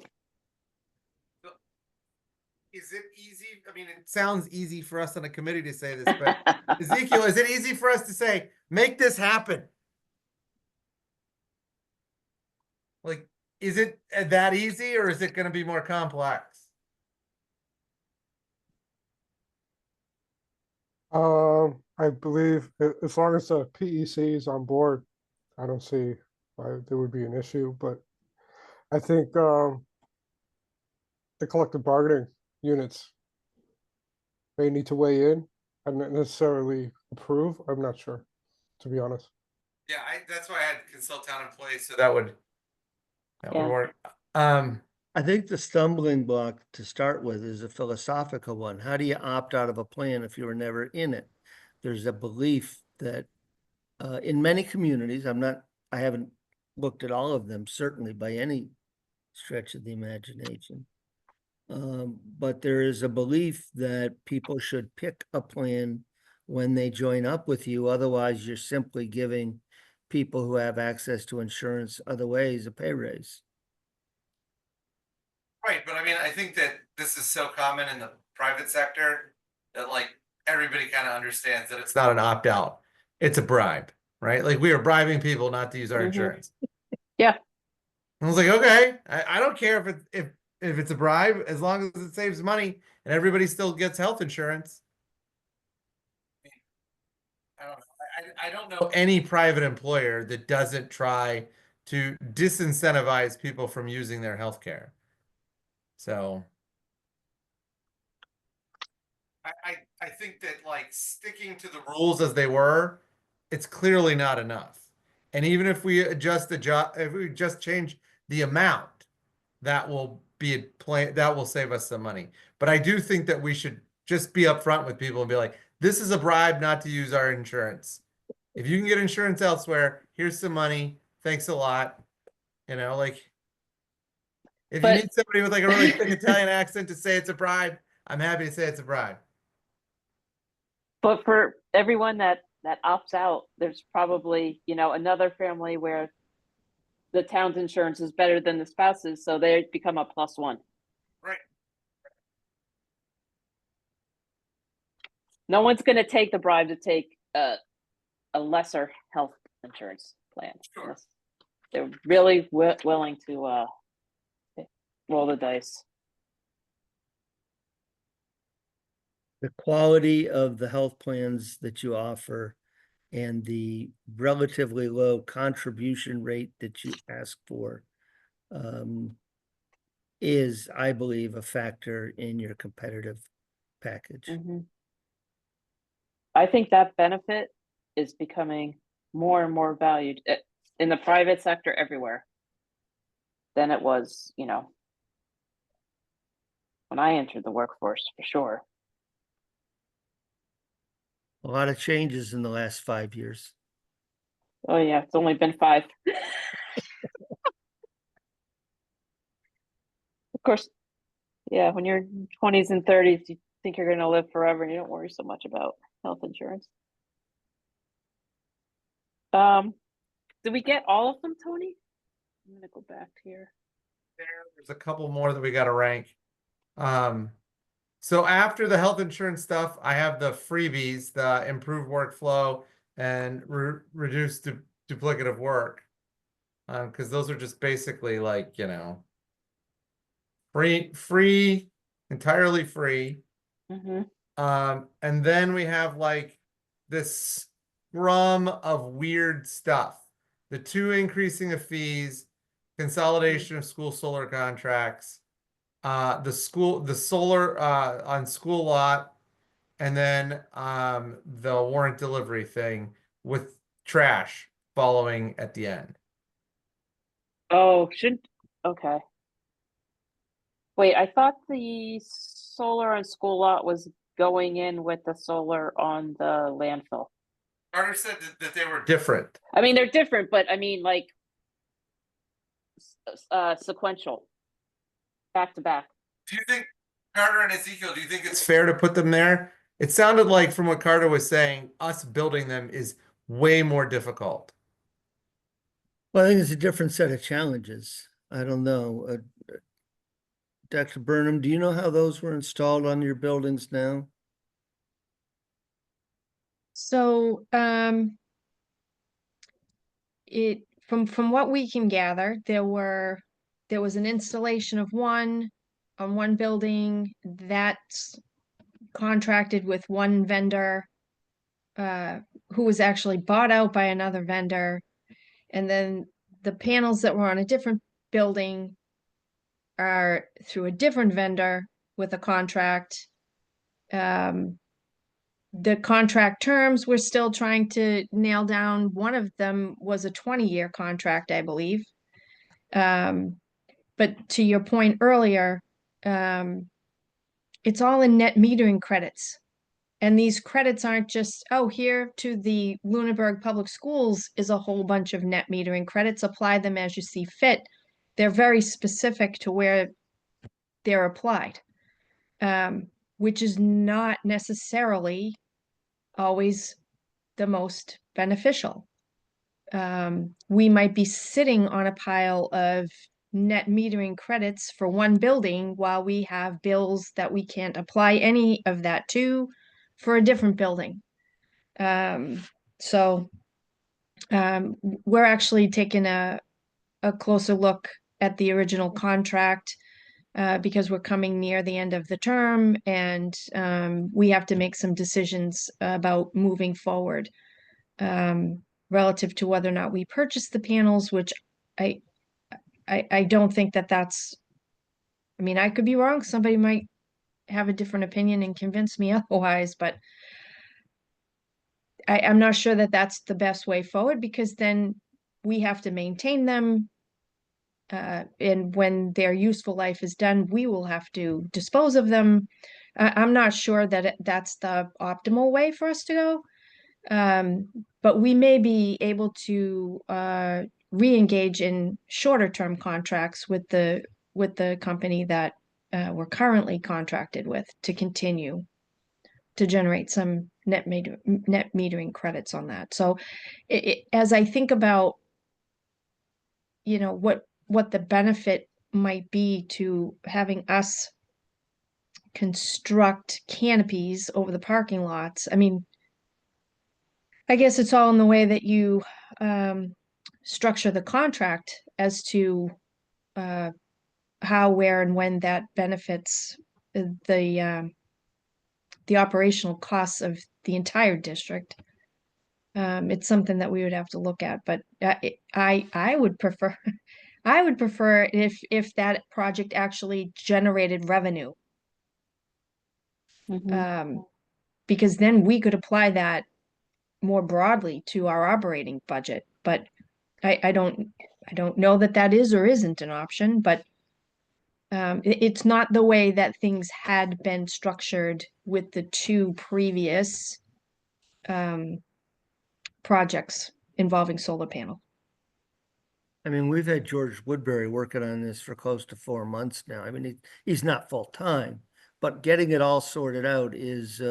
A: Is it easy? I mean, it sounds easy for us on a committee to say this, but Ezekiel, is it easy for us to say, make this happen? Like, is it that easy or is it going to be more complex?
E: I believe as long as the PEC is on board, I don't see why there would be an issue, but I think the collective bargaining units may need to weigh in and not necessarily approve. I'm not sure, to be honest.
A: Yeah, that's why I had consult town employees, so that would
B: Yeah.
A: work.
C: I think the stumbling block to start with is a philosophical one. How do you opt out of a plan if you were never in it? There's a belief that in many communities, I haven't looked at all of them, certainly by any stretch of the imagination. But there is a belief that people should pick a plan when they join up with you. Otherwise, you're simply giving people who have access to insurance other ways a pay raise.
A: Right, but I mean, I think that this is so common in the private sector that like everybody kind of understands that it's not an opt-out, it's a bribe, right? Like we are bribing people not to use our
B: Mhm.
A: insurance.
B: Yeah.
A: I was like, okay, I don't care if it's a bribe, as long as it saves money and everybody still gets health insurance. I don't know. I don't know any private employer that doesn't try to disincentivize people from using their health care. So I think that like sticking to the rules as they were, it's clearly not enough. And even if we adjust the job, if we just change the amount, that will be a plan that will save us some money. But I do think that we should just be upfront with people and be like, this is a bribe not to use our insurance. If you can get insurance elsewhere, here's some money. Thanks a lot. You know, like if you
B: But-
A: need somebody with like a really thick Italian accent to say it's a bribe, I'm happy to say it's a bribe.
B: But for everyone that opts out, there's probably, another family where the town's insurance is better than the spouse's, so they become a +1.
A: Right.
B: No one's going to take the bribe to take a lesser health insurance plan.
A: Sure.
B: unless they're really willing to roll the dice.
C: The quality of the health plans that you offer and the relatively low contribution rate that you ask for is, I believe, a factor in your competitive package.
B: Mhm. I think that benefit is becoming more and more valued in the private sector everywhere than it was, when I entered the workforce, for sure.
C: A lot of changes in the last 5 years.
B: Oh yeah, it's only been 5. Of course, yeah, when you're 20s and 30s, you think you're going to live forever and you don't worry so much about health insurance. Did we get all of them, Tony? I'm going to go back here.
A: There's a couple more that we got to rank. So after the health insurance stuff, I have the freebies, the improved workflow and reduce duplicative work. Because those are just basically like, free, entirely free.
B: Mm-hmm.
A: And then we have like this scrum of weird stuff. The 2 increasing of fees, consolidation of school solar contracts, the solar on school lot, and then the warrant delivery thing with trash following at the end.
B: Oh, okay. Wait, I thought the solar on school lot was going in with the solar on the landfill.
A: Carter said that they were different.
B: I mean, they're different, but I mean, like, sequential, back to back.
A: Do you think, Carter and Ezekiel, do you think it's fair to put them there? It sounded like from what Carter was saying, us building them is way more difficult.
C: Well, I think it's a different set of challenges. I don't know. Dr. Burnham, do you know how those were installed on your buildings now?
D: So, from what we can gather, there was an installation of one on one building that's contracted with one vendor, who was actually bought out by another vendor. And then the panels that were on a different building are through a different vendor with a contract. The contract terms, we're still trying to nail down. One of them was a 20-year contract, I believe. But to your point earlier, it's all in net metering credits. And these credits aren't just, oh, here to the Lunenburg Public Schools is a whole bunch of net metering credits. Apply them as you see fit. They're very specific to where they're applied, which is not necessarily always the most beneficial. we might be sitting on a pile of net metering credits for one building while we have bills that we can't apply any of that to for a different building. So we're actually taking a closer look at the original contract because we're coming near the end of the term and we have to make some decisions about moving forward relative to whether or not we purchase the panels, which I don't think that that's, I mean, I could be wrong. Somebody might have a different opinion and convince me otherwise, but I'm not sure that that's the best way forward because then we have to maintain them. And when their useful life is done, we will have to dispose of them. I'm not sure that that's the optimal way for us to go. But we may be able to re-engage in shorter term contracts with the company that we're currently contracted with to continue to generate some net metering credits on that. So as I think about, you know, what the benefit might be to having us construct canopies over the parking lots, I mean, I guess it's all in the way that you structure the contract as to how, where, and when that benefits the operational costs of the entire district. It's something that we would have to look at, but I would prefer I would prefer if that project actually generated revenue.
B: Mhm.
D: Because then we could apply that more broadly to our operating budget. But I don't know that that is or isn't an option, but it's not the way that things had been structured with the two previous projects involving solar panel.
C: I mean, we've had George Woodbury working on this for close to 4 months now. I mean, he's not full-time, but getting it all sorted out is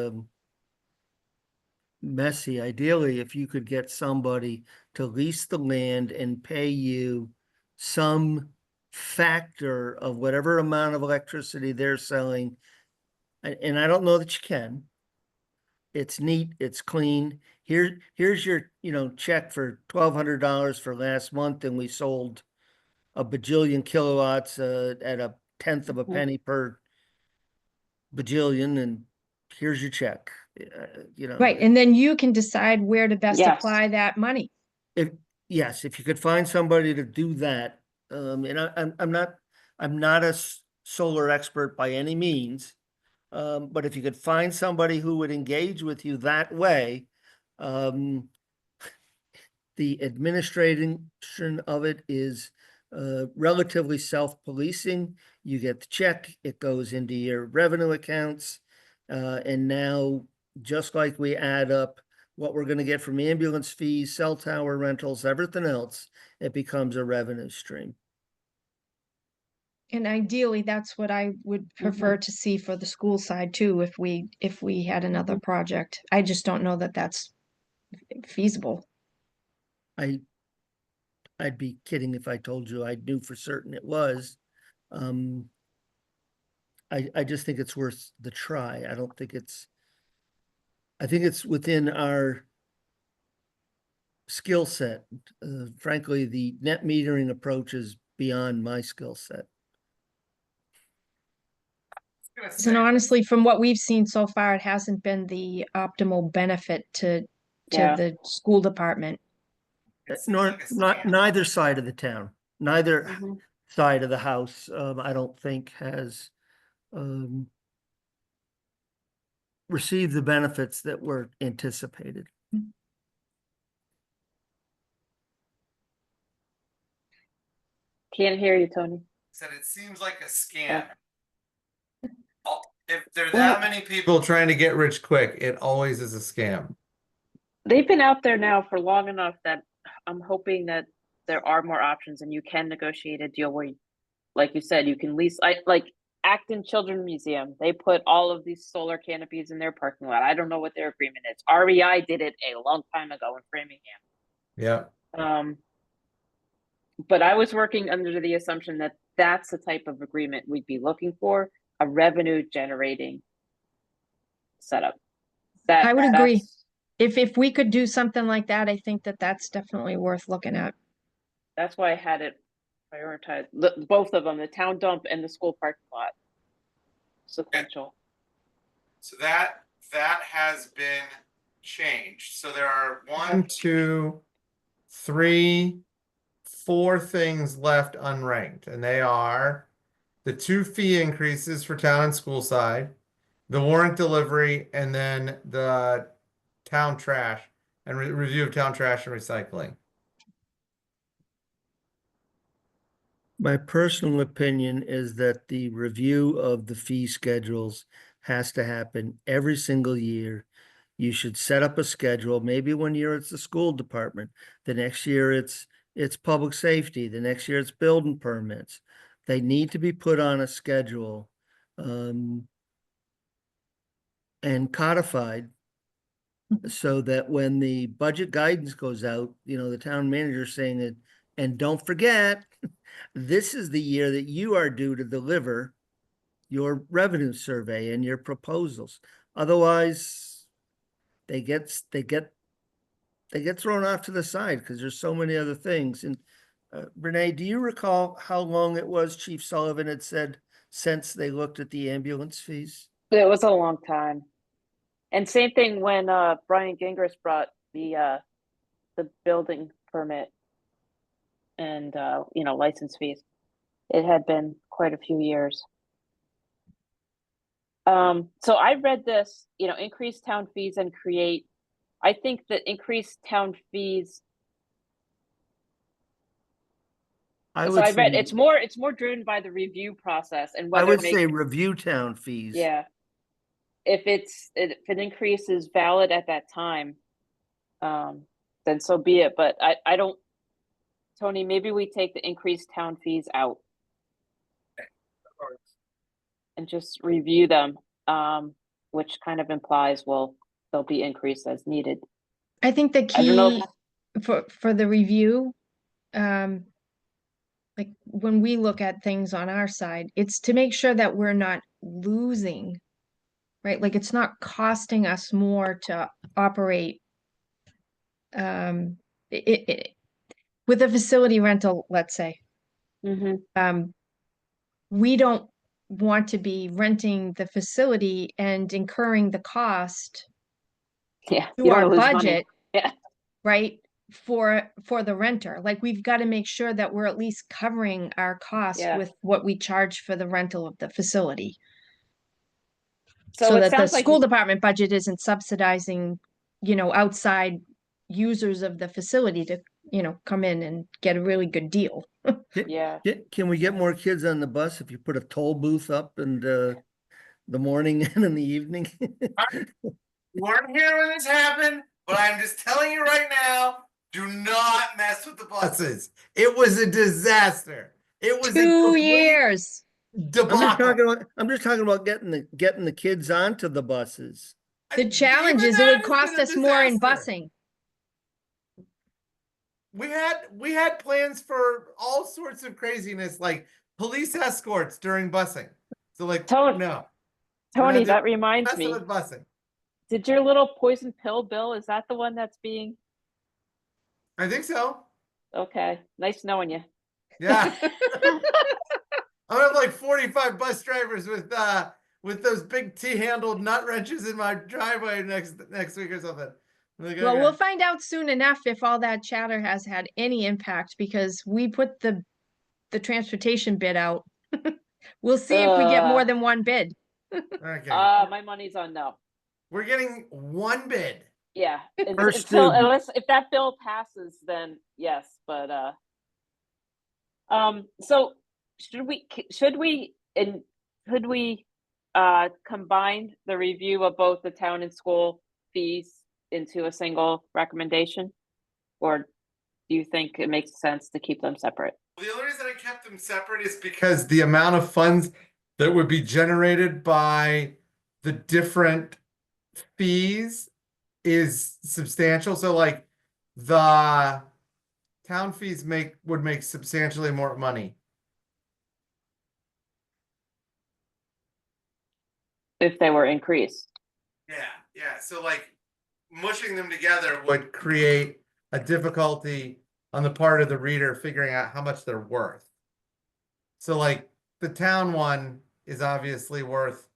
C: messy. Ideally, if you could get somebody to lease the land and pay you some factor of whatever amount of electricity they're selling, and I don't know that you can. It's neat, it's clean. Here's your, you know, check for $1,200 for last month, and we sold a bajillion kilowatts at a tenth of a
B: Mhm.
C: penny per bajillion, and here's your check. You know,
D: Right, and then you can decide where to best
B: Yes.
D: apply that money.
C: yes, if you could find somebody to do that, and I'm not a solar expert by any means. But if you could find somebody who would engage with you that way, the administration of it is relatively self-policing. You get the check, it goes into your revenue accounts. And now, just like we add up what we're gonna get from ambulance fees, cell tower rentals, everything else, it becomes a revenue stream.
D: And ideally, that's what I would prefer to see for the school side too, if we had another project. I just don't know that that's feasible.
C: I'd be kidding if I told you I knew for certain it was. I just think it's worth the try. I think it's within our skill set. Frankly, the net metering approach is beyond my skill set.
D: And honestly, from what we've seen so far, it hasn't been the optimal benefit to
B: Yeah.
D: the school department.
C: Neither side of the town, neither
B: Mhm.
C: side of the house, I don't think has received the benefits that were anticipated.
B: Can't hear you, Tony.
A: Said it seems like a scam. If there are
B: Well-
A: that many people trying to get rich quick, it always is a scam.
B: They've been out there now for long enough that I'm hoping that there are more options and you can negotiate a deal where, like you said, you can lease. Like Acton Children's Museum. They put all of these solar canopies in their parking lot. I don't know what their agreement is. REI did it a long time ago in Framingham.
A: Yeah.
B: But I was working under the assumption that that's the type of agreement we'd be looking for, a revenue generating setup.
D: I would agree.
B: That's-
D: If we could do something like that, I think that that's definitely worth looking at.
B: That's why I had it prioritized, both of them, the town dump and the school parking lot. Sequential.
A: So that has been changed. So there are 1, 2, 3, 4 things left unranked, and they are the 2 fee increases for town and school side, the warrant delivery, and then the town trash and review of town trash and recycling.
C: My personal opinion is that the review of the fee schedules has to happen every single year. You should set up a schedule. Maybe one year it's the school department, the next year it's public safety, the next year it's building permits. They need to be put on a schedule and codified so that when the budget guidance goes out, the town manager saying it, and don't forget, this is the year that you are due to deliver your revenue survey and your proposals. Otherwise, they get thrown off to the side because there's so many other things. And Renee, do you recall how long it was Chief Sullivan had said since they looked at the ambulance fees?
B: It was a long time. And same thing when Brian Gingras brought the building permit and license fees. It had been quite a few years. So I read this, increase town fees and create. I think that increased town fees. I read it's more driven by the review process and whether
C: I would say review town fees.
B: Yeah. If an increase is valid at that time, then so be it. But I don't, Tony, maybe we take the increased town fees out and just review them, which kind of implies, they'll be increased as needed.
D: I think the
B: I don't know
D: key for the review, like when we look at things on our side, it's to make sure that we're not losing, right? Like it's not costing us more to operate with a facility rental, let's say. We don't want to be renting the facility and incurring the cost
B: Yeah,
D: to
B: you don't
D: our
B: wanna lose money.
D: budget,
B: Yeah.
D: right? For the renter. Like we've got to make sure that we're at least covering our costs
B: Yeah.
D: with what we charge for the rental of the facility.
B: So
D: So
B: it
D: that the
B: sounds like
D: school department budget isn't subsidizing, outside users of the facility to, come in and get a really good deal.
B: yeah.
C: Can we get more kids on the bus if you put a toll booth up in the morning and in the evening?
A: You weren't here when this happened, but I'm just telling you right now, do not mess with the buses. It was a disaster. It was a
D: 2
A: complete
D: years.
A: debacle.
C: I'm just talking about getting the kids onto the buses.
D: The challenge
A: Even
D: is it
A: that
D: would
A: has
D: cost
A: been a
D: us more in
A: disaster.
D: busing.
A: We had plans for all sorts of craziness, like police escorts during busing. So like,
B: Tony-
A: no.
B: Tony,
A: We're not
B: that reminds
A: messing
B: me.
A: with busing.
B: Did your little poison pill bill, is that the one that's being,
A: I think so.
B: okay, nice knowing you.
A: Yeah. I have like 45 bus drivers with those big T-handled nut wrenches in my driveway next week or something. I'm like,
D: Well,
A: okay.
D: we'll find out soon enough if all that chatter has had any impact because we put the transportation bid out. We'll see if we get more than one bid.
A: Okay.
B: My money's on no.
A: We're getting one bid.
B: Yeah,
C: First
B: until,
C: student.
B: unless, if that bill passes, then yes, but, so could we combine the review of both the town and school fees into a single recommendation? Or do you think it makes sense to keep them separate?
A: The only reason I kept them separate is because the amount of funds that would be generated by the different fees is substantial. So like the town fees would make substantially more money.
B: If they were increased.
A: Yeah, so like mushing them together would create a difficulty on the part of the reader figuring out how much they're worth. So like the town one is obviously worth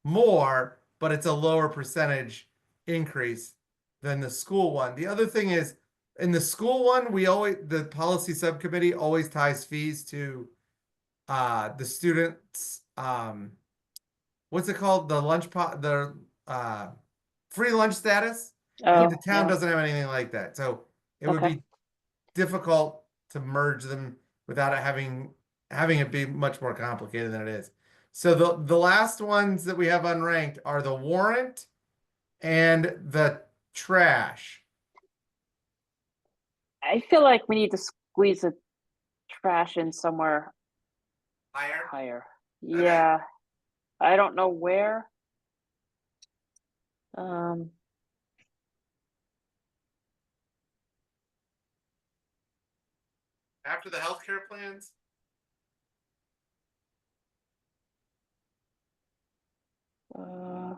A: more, but it's a lower percentage increase than the school one. The other thing is in the school one, the policy subcommittee always ties fees to the students what's it called? The lunch pot, the free lunch status.
B: Oh,
A: The town
B: yeah.
A: doesn't have anything like that, so it would
B: Okay.
A: be difficult to merge them without it having it be much more complicated than it is. So the last ones that we have unranked are the warrant and the trash.
B: I feel like we need to squeeze the trash in somewhere
A: Higher.
B: higher. Yeah. I don't know where.
A: After the healthcare plans.
B: Uh,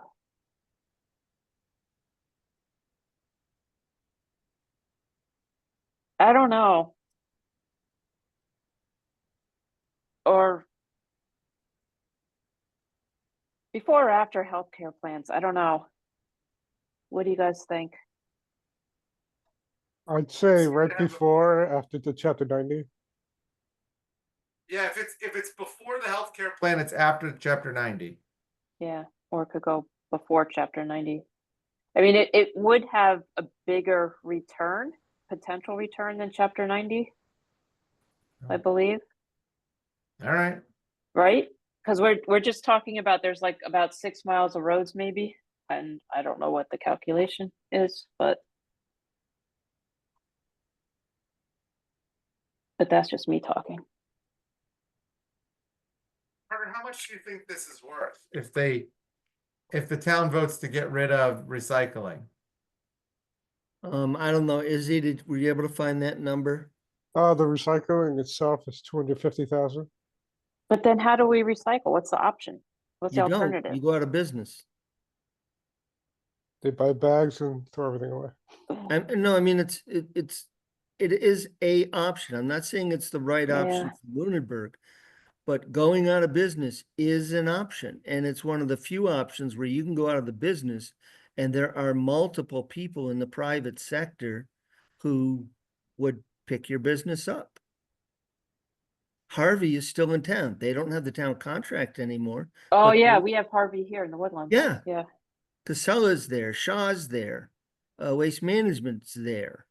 B: I don't know. Or before or after healthcare plans, I don't know. What do you guys think?
E: I'd say right before, after the chapter 90.
A: Yeah, if it's before the healthcare plan, it's after chapter 90.
B: Yeah, or it could go before chapter 90. I mean, it would have a bigger return, potential return than chapter 90, I believe,
A: All right.
B: right? Because we're just talking about there's like about 6 miles of roads maybe, and I don't know what the calculation is, but that's just me talking.
A: Carter, how much do you think this is worth if the town votes to get rid of recycling?
C: I don't know, Izzy, were you able to find that number?
E: The recycling itself is 250,000.
B: But then how do we recycle? What's the option? What's the
C: You don't,
B: alternative?
C: you go out of business.
E: They buy bags and throw everything away.
C: No, I mean, it is a option. I'm not saying it's the right option
B: Yeah.
C: for Lunenburg. But going out of business is an option, and it's one of the few options where you can go out of the business, and there are multiple people in the private sector who would pick your business up. Harvey is still in town. They don't have the town contract anymore.
B: Oh
C: but
B: yeah,
C: they-
B: we have Harvey here in the Woodlands.
C: Yeah.
B: Yeah.
C: Casella's there, Shaw's there, Waste Management's there.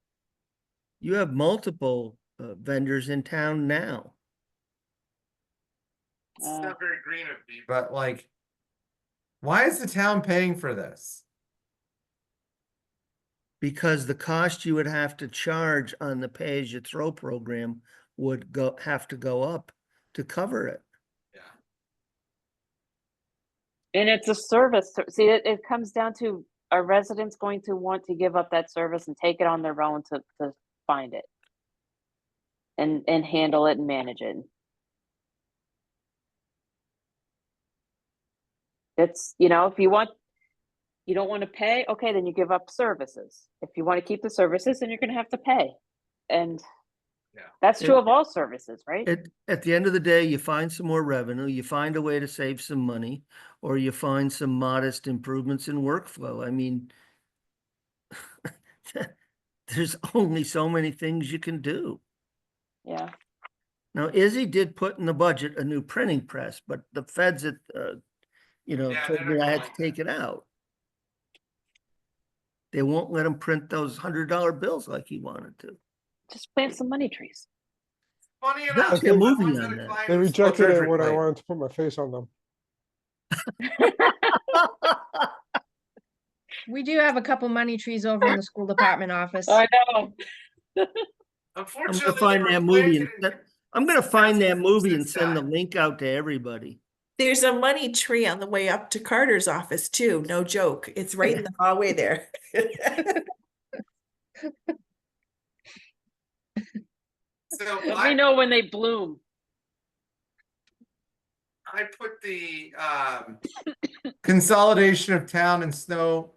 C: You have multiple vendors in town now.
A: It's not very green of me, but like, why is the town paying for this?
C: Because the cost you would have to charge on the pay-as-you-throw program would have to go up to cover it.
B: And it's a service. See, it comes down to are residents going to want to give up that service and take it on their own to find it and handle it and manage it. It's, if you don't want to pay, okay, then you give up services. If you want to keep the services, then you're going to have to pay. And that's true of all services, right?
C: At the end of the day, you find some more revenue, you find a way to save some money, or you find some modest improvements in workflow. I mean, there's only so many things you can do.
B: Yeah.
C: Now, Izzy did put in the budget a new printing press, but the feds told me I had to take it out. They won't let him print those $100 bills like he wanted to.
B: Just plant some money trees.
A: Funny
C: Yeah,
A: enough,
C: it's a
A: I
C: movie
A: once
C: on
A: had a
C: that.
A: client
E: They
A: who stole
E: rejected it
A: Treasury
E: when I
A: plate.
E: wanted to put my face on them.
D: We do have a couple money trees over in the school department office.
B: I know.
C: I'm
A: Unfortunately,
C: gonna find
A: they
C: that
A: were
C: movie
A: planted
C: and
A: in
C: I'm gonna find that movie and
A: 2006
C: send the
A: time.
C: link out to everybody.
F: There's a money tree on the way up to Carter's office too. No joke. It's right in the hallway there.
A: So
B: Let me know when they bloom.
A: I put the consolidation of town and snow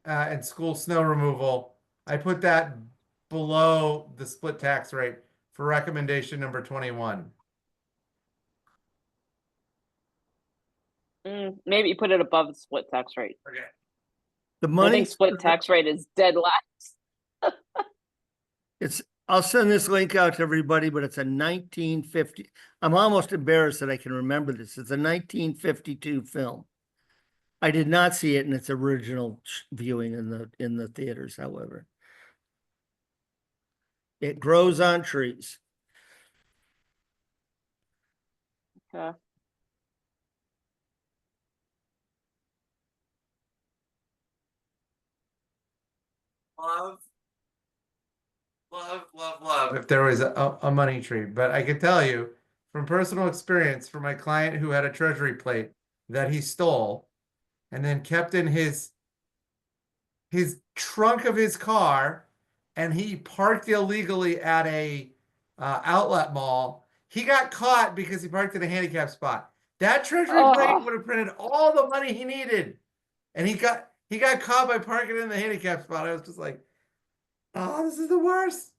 A: and school snow removal. I put that below the split tax rate for recommendation number 21.
B: Maybe put it above the split tax rate.
A: Okay.
C: The
B: I
C: money,
B: think split tax rate is dead last.
C: it's, I'll send this link out to everybody, but it's a 1950. I'm almost embarrassed that I can remember this. It's a 1952 film. I did not see it in its original viewing in the theaters, however. It grows on trees.
B: Okay.
A: Love if there was a money tree. But I can tell you from personal experience from my client who had a treasury plate that he stole and then kept in his trunk of his car, and he parked illegally at a outlet mall. He got caught because he parked in a handicap spot. That treasury plate
B: Oh.
A: would have printed all the money he needed, and he got caught by parking in the handicap spot. I was just like, oh, this is the worst.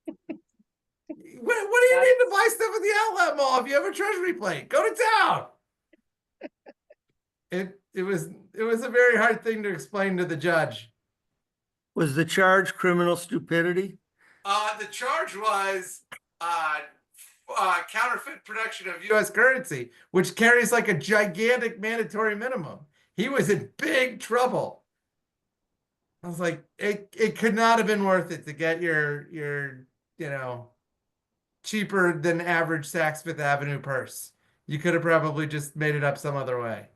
A: What do you need to buy stuff at the outlet mall if you have a treasury plate? Go to town. It was a very hard thing to explain to the judge.
C: Was the charge criminal stupidity?
A: The charge was counterfeit production of U.S. currency, which carries like a gigantic mandatory minimum. He was in big trouble. I was like, it could not have been worth it to get your cheaper than average Saks Fifth Avenue purse. You could have probably just made it up some other way.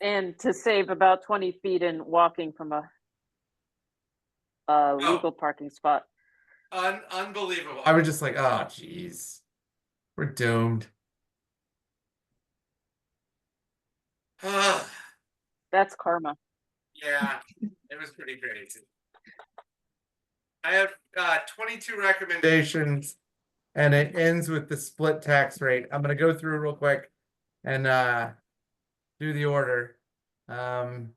B: And to save about 20 feet in walking from a legal parking spot.
A: Unbelievable. I was just like, oh, geez, we're doomed.
B: That's karma.
A: Yeah, it was pretty crazy. I have 22 recommendations, and it ends with the split tax rate. I'm going to go through real quick and do the order. So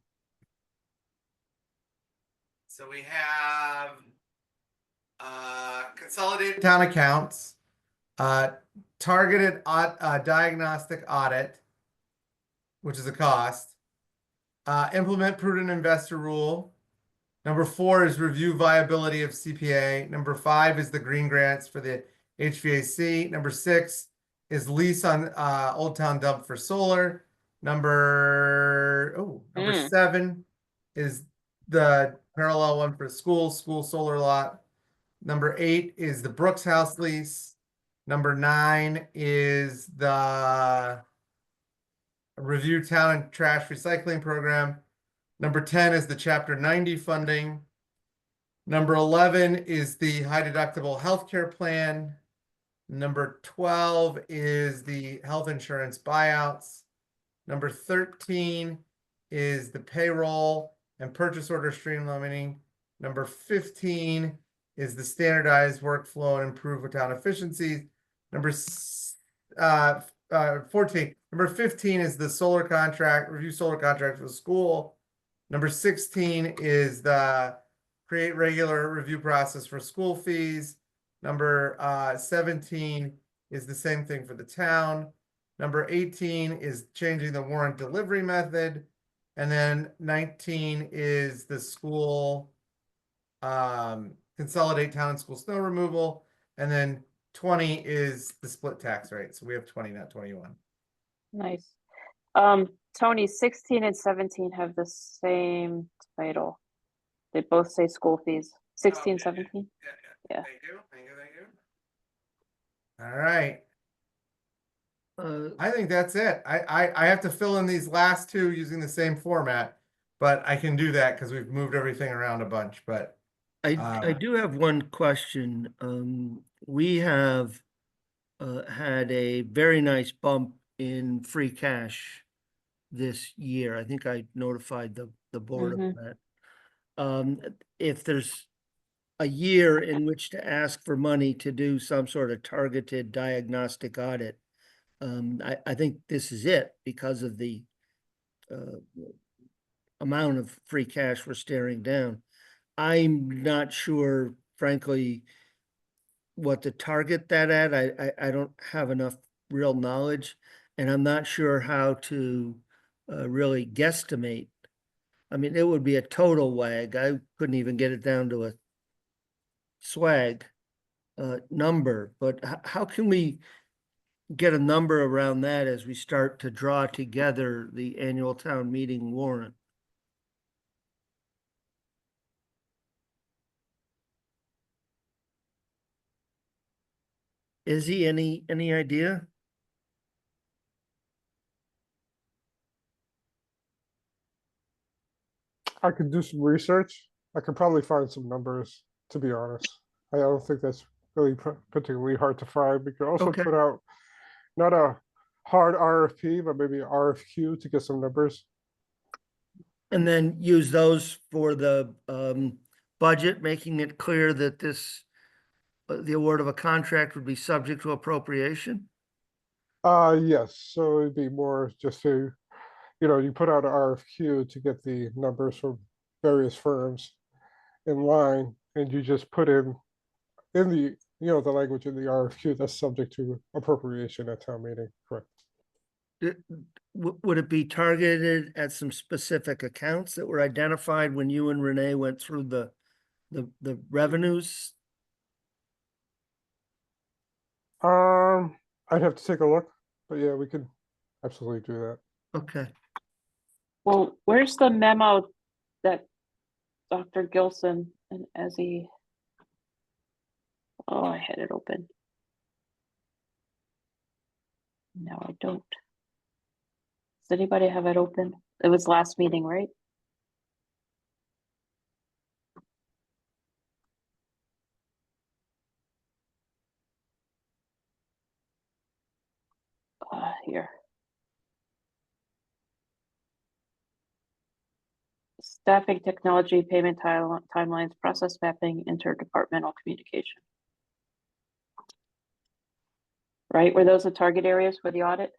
A: we have consolidated town accounts, targeted diagnostic audit, which is a cost, implement prudent investor rule. Number 4 is review viability of CPA. Number 5 is the green grants for the HVAC. Number 6 is lease on Old Town Dump for solar. Number 7 is the parallel one for school solar lot. Number 8 is the Brooks House lease. Number 9 is the review town and trash recycling program. Number 10 is the Chapter 90 funding. Number 11 is the high deductible healthcare plan. Number 12 is the health insurance buyouts. Number 13 is the payroll and purchase order streamlining. Number 15 is the standardized workflow and improve town efficiencies. Number 14. Number 15 is the solar contract, review solar contract for the school. Number 16 is the create regular review process for school fees. Number 17 is the same thing for the town. Number 18 is changing the warrant delivery method. And then 19 is the school consolidate town and school snow removal. And then 20 is the split tax rate. So we have 20, not 21.
B: Nice. Tony, 16 and 17 have the same title. They both say school fees. 16,
A: Okay.
B: 17. Yeah.
A: Thank you. All right. I think that's it. I have to fill in these last two using the same format, but I can do that because we've moved everything around a bunch. But
C: I do have one question. We have had a very nice bump in free cash this year. I think I notified the board of that. If there's a year in which to ask for money to do some sort of targeted diagnostic audit. I think this is it because of the amount of free cash we're staring down. I'm not sure, frankly, what to target that at. I don't have enough real knowledge, and I'm not sure how to really guesstimate. I mean, it would be a total wag. I couldn't even get it down to a swag number, but how can we get a number around that as we start to draw together the annual town meeting warrant? Is he any idea?
E: I could do some research. I could probably find some numbers, to be honest. I don't think that's really particularly hard to find. We could also
C: Okay.
E: put out not a hard RFP, but maybe an RFQ to get some numbers.
C: And then use those for the budget, making it clear that this, the award of a contract would be subject to appropriation?
E: Yes, so it'd be more just to, you put out an RFQ to get the numbers from various firms in line, and you just put in the, the language in the RFQ that's subject to appropriation at town meeting, correct?
C: Would it be targeted at some specific accounts that were identified when you and Renee went through the revenues?
E: I'd have to take a look, but yeah, we could absolutely do that.
C: Okay,
B: Well, where's the memo that Dr. Gilson and Ezzy? Oh, I had it open. No, I don't. Does anybody have it open? It was last meeting, right? Here. Staffing, technology, payment timelines, process mapping, interdepartmental communication. Right, were those the target areas for the audit?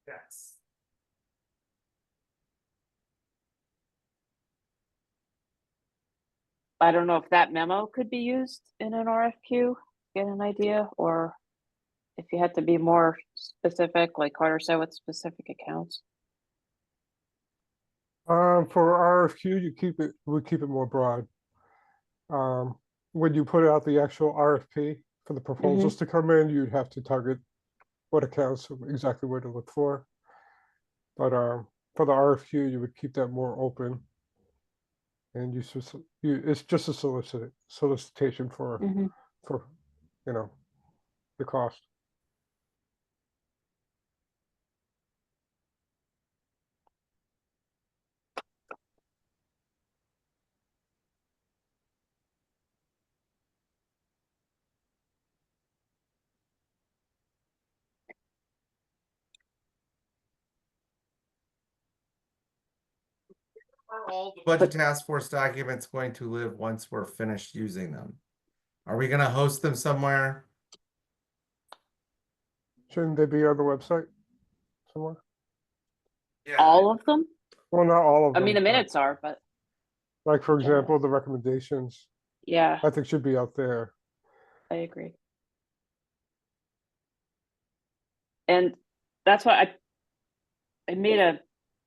A: Yes.
B: I don't know if that memo could be used in an RFQ, get an idea, or if you had to be more specific, like Carter said, with specific accounts.
E: For RFQ, we keep it more broad. When you put out the actual RFP for the proposals to come in, you'd have to target what accounts, exactly where to look for. But for the RFQ, you would keep that more open. And it's just a solicitation for the cost.
A: All the budget task force documents going to live once we're finished using them? Are we gonna host them somewhere?
E: Shouldn't they be on the website somewhere?
A: Yeah.
B: All of them?
E: Well, not all of
B: I
E: them.
B: mean, the
E: but
B: minutes are, but
E: like, for
B: Yeah.
E: example, the recommendations,
B: yeah,
E: I think should be out there.
B: I agree. And that's why I made a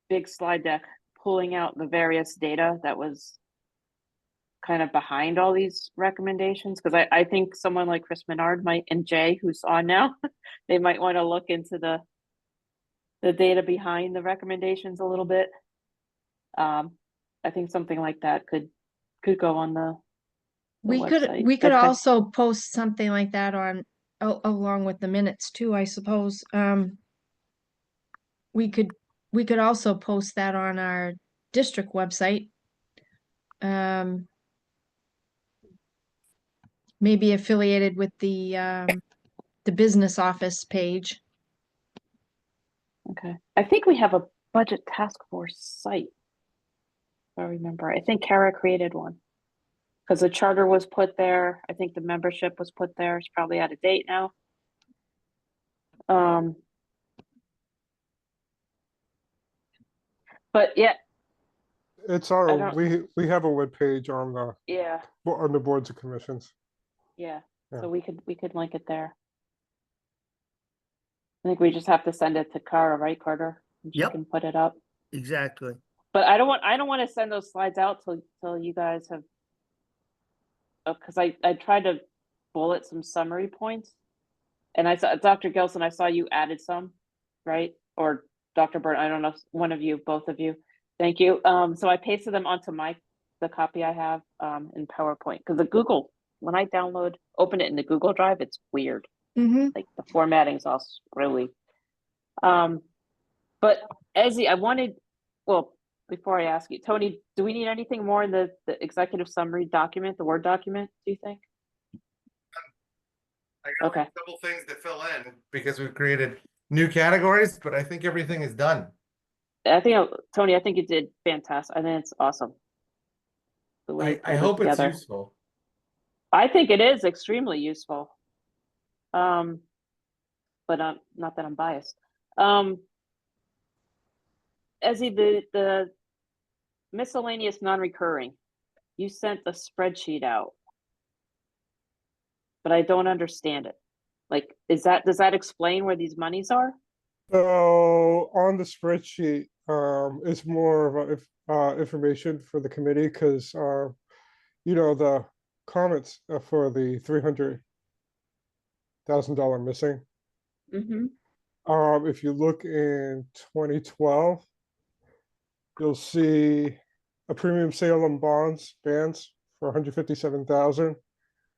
B: big slide deck pulling out the various data that was kind of behind all these recommendations, because I think someone like Chris Menard might, and Jay, who's on now, they might want to look into the data behind the recommendations a little bit. I think something like that could go on the website.
D: We could
B: Okay.
D: also post something like that on along with the minutes too, I suppose. We could also post that on our district website. Maybe affiliated with the business office page.
B: Okay. I think we have a budget task force site. If I remember. I think Kara created one. Because the charter was put there. I think the membership was put there. It's probably out of date now. But yeah,
E: It's
B: I
E: our,
B: don't-
E: we have a webpage
B: yeah,
E: on the boards and commissions.
B: yeah.
E: Yeah.
B: So we could link it there. I think we just have to send it to Cara, right, Carter? And she
C: Yep.
B: can put it up.
C: Exactly.
B: But I don't want to send those slides out till you guys have, because I tried to bullet some summary points. And I saw, Dr. Gilson, I saw you added some, right? Or Dr. Byrne, I don't know, one of you, both of you. Thank you. So I pasted them onto the copy I have in PowerPoint, because the Google, when I open it in the Google Drive, it's weird.
D: Mm-hmm.
B: Like the formatting's all screwy. But Ezzy, well, before I ask you, Tony, do we need anything more in the executive summary document, the Word document, do you think?
A: I got
B: Okay.
A: a couple things to fill in because we've created new categories, but I think everything is done.
B: Tony, I think you did fantastic. I think it's awesome. The way you
A: I
B: pulled it
A: hope it's
B: together.
A: useful.
B: I think it is extremely useful. But not that I'm biased. Ezzy, the miscellaneous non-recurring, you sent a spreadsheet out, but I don't understand it. Like, does that explain where these monies are?
E: So on the spreadsheet, it's more of information for the committee because the comments for the $300,000 missing.
B: Mm-hmm.
E: If you look in 2012, you'll see a premium sale on bands for 157,000,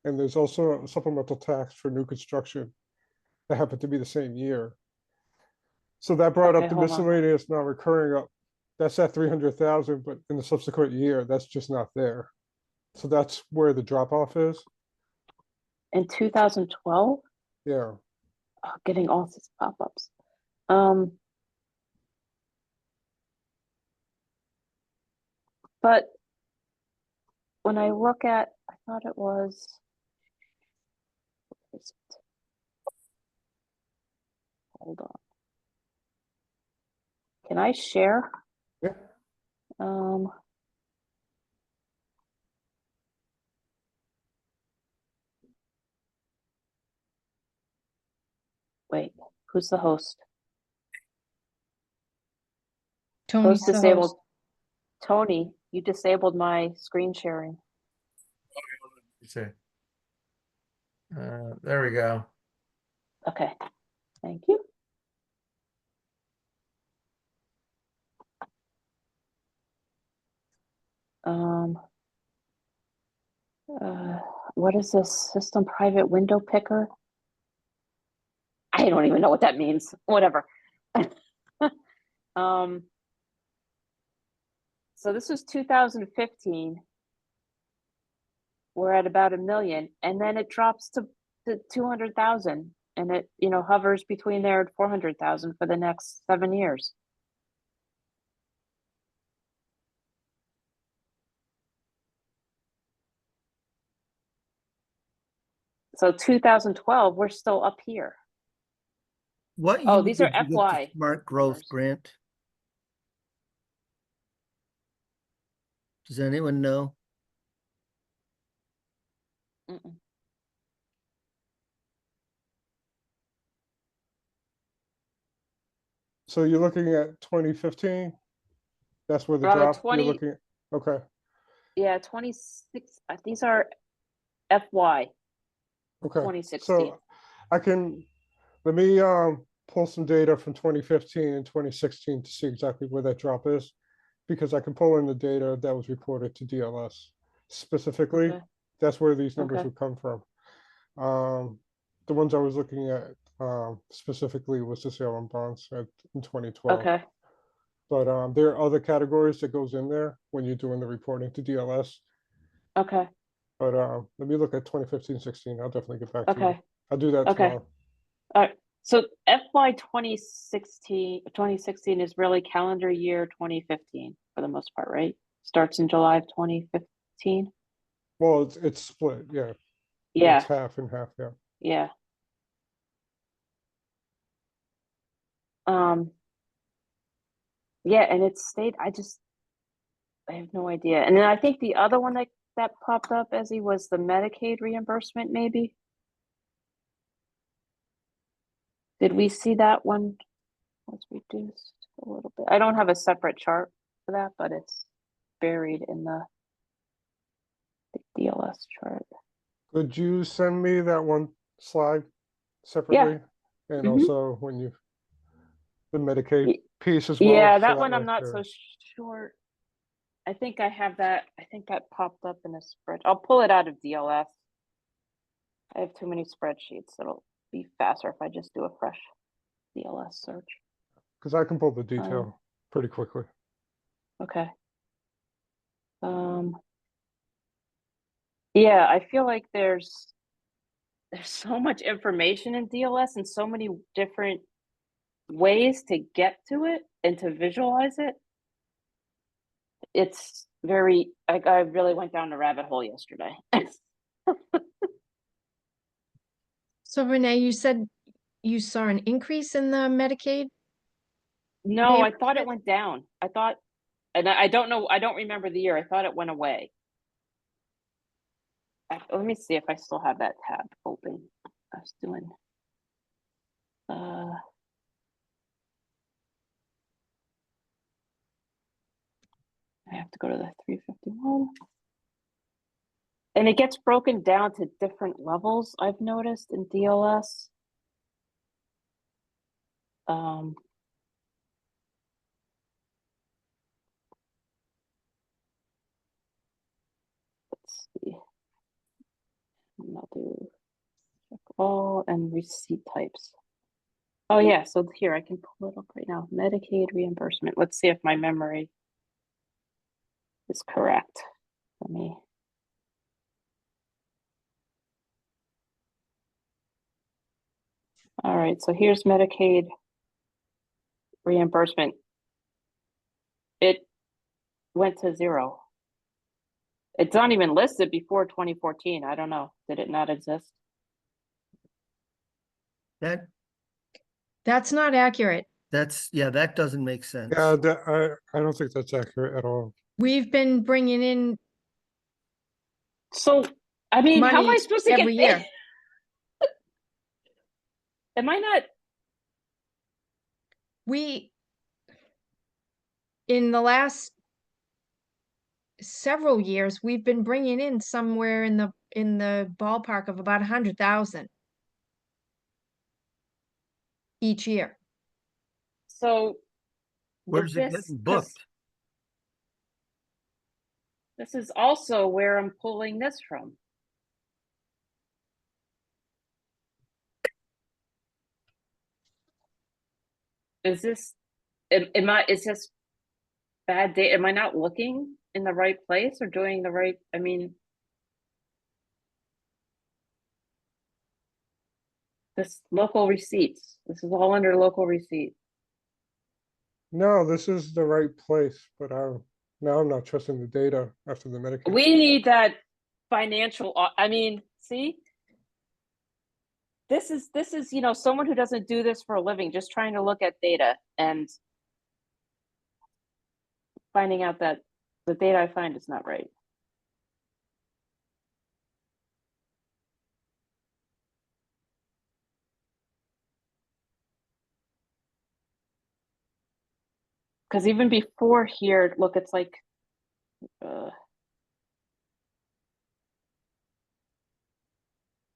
E: and there's also a supplemental tax for new construction that happened to be the same year. So that brought
B: Okay,
E: up the
B: hold on.
E: miscellaneous non-recurring up. That's at 300,000, but in the subsequent year, that's just not there. So that's where the drop off is.
B: In 2012?
E: Yeah.
B: Oh, getting all these pop-ups. But when I look at, I thought it was, where is it? Hold on. Can I share?
E: Yeah.
B: Wait, who's the host?
D: Tony's
B: Host
D: the
B: disabled.
D: host.
B: Tony, you disabled my screen sharing.
A: See. There we go.
B: Okay, thank you. What is this system private window picker? I don't even know what that means. Whatever. So this was 2015. We're at about 1 million, and then it drops to 200,000, and it hovers between there and 400,000 for the next 7 years. So 2012, we're still up here.
C: What
B: Oh,
C: year
B: these are
C: did you get the
B: FY
C: Smart Growth
B: numbers.
C: Grant? Does anyone know?
B: Mm-mm.
E: So you're looking at 2015? That's where the
B: Rather,
E: drop, you're looking at, okay,
B: Yeah, 26. These are FY
E: okay.
B: 2016.
E: So let me pull some data from 2015 and 2016 to see exactly where that drop is. Because I can pull in the data that was reported to DLS. Specifically,
B: Okay.
E: that's where these numbers
B: Okay.
E: would come from. The ones I was looking at specifically was the sale on bonds in 2012.
B: Okay.
E: But there are other categories that goes in there when you're doing the reporting to DLS.
B: Okay.
E: But let me look at 2015, 16. I'll definitely get back to you.
B: Okay.
E: I'll do that
B: Okay.
E: tomorrow.
B: All right. So FY 2016 is really calendar year 2015 for the most part, right? Starts in July of 2015.
E: Well, it's split, yeah.
B: Yeah,
E: It's half and half, yeah.
B: yeah. Um, yeah, and it stayed, I have no idea. And then I think the other one that popped up as he was the Medicaid reimbursement, maybe? Did we see that one was reduced a little bit? I don't have a separate chart for that, but it's buried in the DLS chart.
E: Could you send me that one slide separately? And
B: Mhm.
E: also when you, the Medicaid
B: Y-
E: piece as well?
B: Yeah,
E: so
B: that one
E: way
B: I'm not
E: there-
B: so sure. I think I have that. I think that popped up in a spread. I'll pull it out of DLS. I have too many spreadsheets. It'll be faster if I just do a fresh DLS search.
E: Cause I can pull the detail pretty quickly.
B: Okay. Yeah, I feel like there's so much information in DLS and so many different ways to get to it and to visualize it. It's very, I really went down the rabbit hole yesterday.
D: So Renee, you said you saw an increase in the Medicaid?
B: No, I thought it
D: reimbursement?
B: went down. I thought, and I don't know, I don't remember the year. I thought it went away. Let me see if I still have that tab open. I was doing, I have to go to the 351. And it gets broken down to different levels, I've noticed in DLS. Let's see. I'll do check all and receipt types. Oh yeah, so here I can pull it up right now. Medicaid reimbursement. Let's see if my memory is correct. Let me. All right, so here's Medicaid reimbursement. It went to 0. It's not even listed before 2014. I don't know. Did it not exist?
C: That,
D: That's not accurate.
C: yeah, that doesn't make sense.
E: Yeah, I don't think that's accurate at all.
D: We've been bringing in
B: So, I mean, how am I
D: money
B: supposed to
D: every
B: get
D: year.
B: Am I not?
D: In the last several years, we've been bringing in somewhere in the ballpark of about 100,000 each year.
B: So,
C: Where's
B: is
C: it
B: this
C: getting
B: 'cause
C: booked?
B: this is also where I'm pulling this from. Is this, is this bad data? Am I not looking in the right place or doing the right, I mean, this local receipts, this is all under local receipt.
E: No, this is the right place, but now I'm not trusting the data after the Medicaid.
B: We need that financial, I mean, see? This is, you know, someone who doesn't do this for a living, just trying to look at data and finding out that the data I find is not right. Because even before here, look, it's like,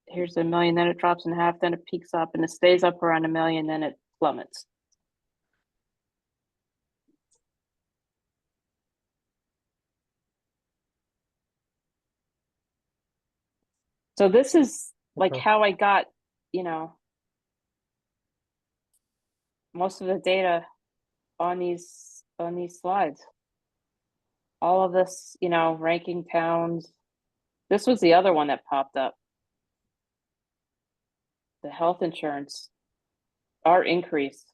B: here's 1 million, then it drops in half, then it peaks up and it stays up around 1 million, then it plummets. So this is like
E: Okay.
B: how I got, you know, most of the data on these slides. All of this, you know, ranking towns. This was the other one that popped up. The health insurance, our increase.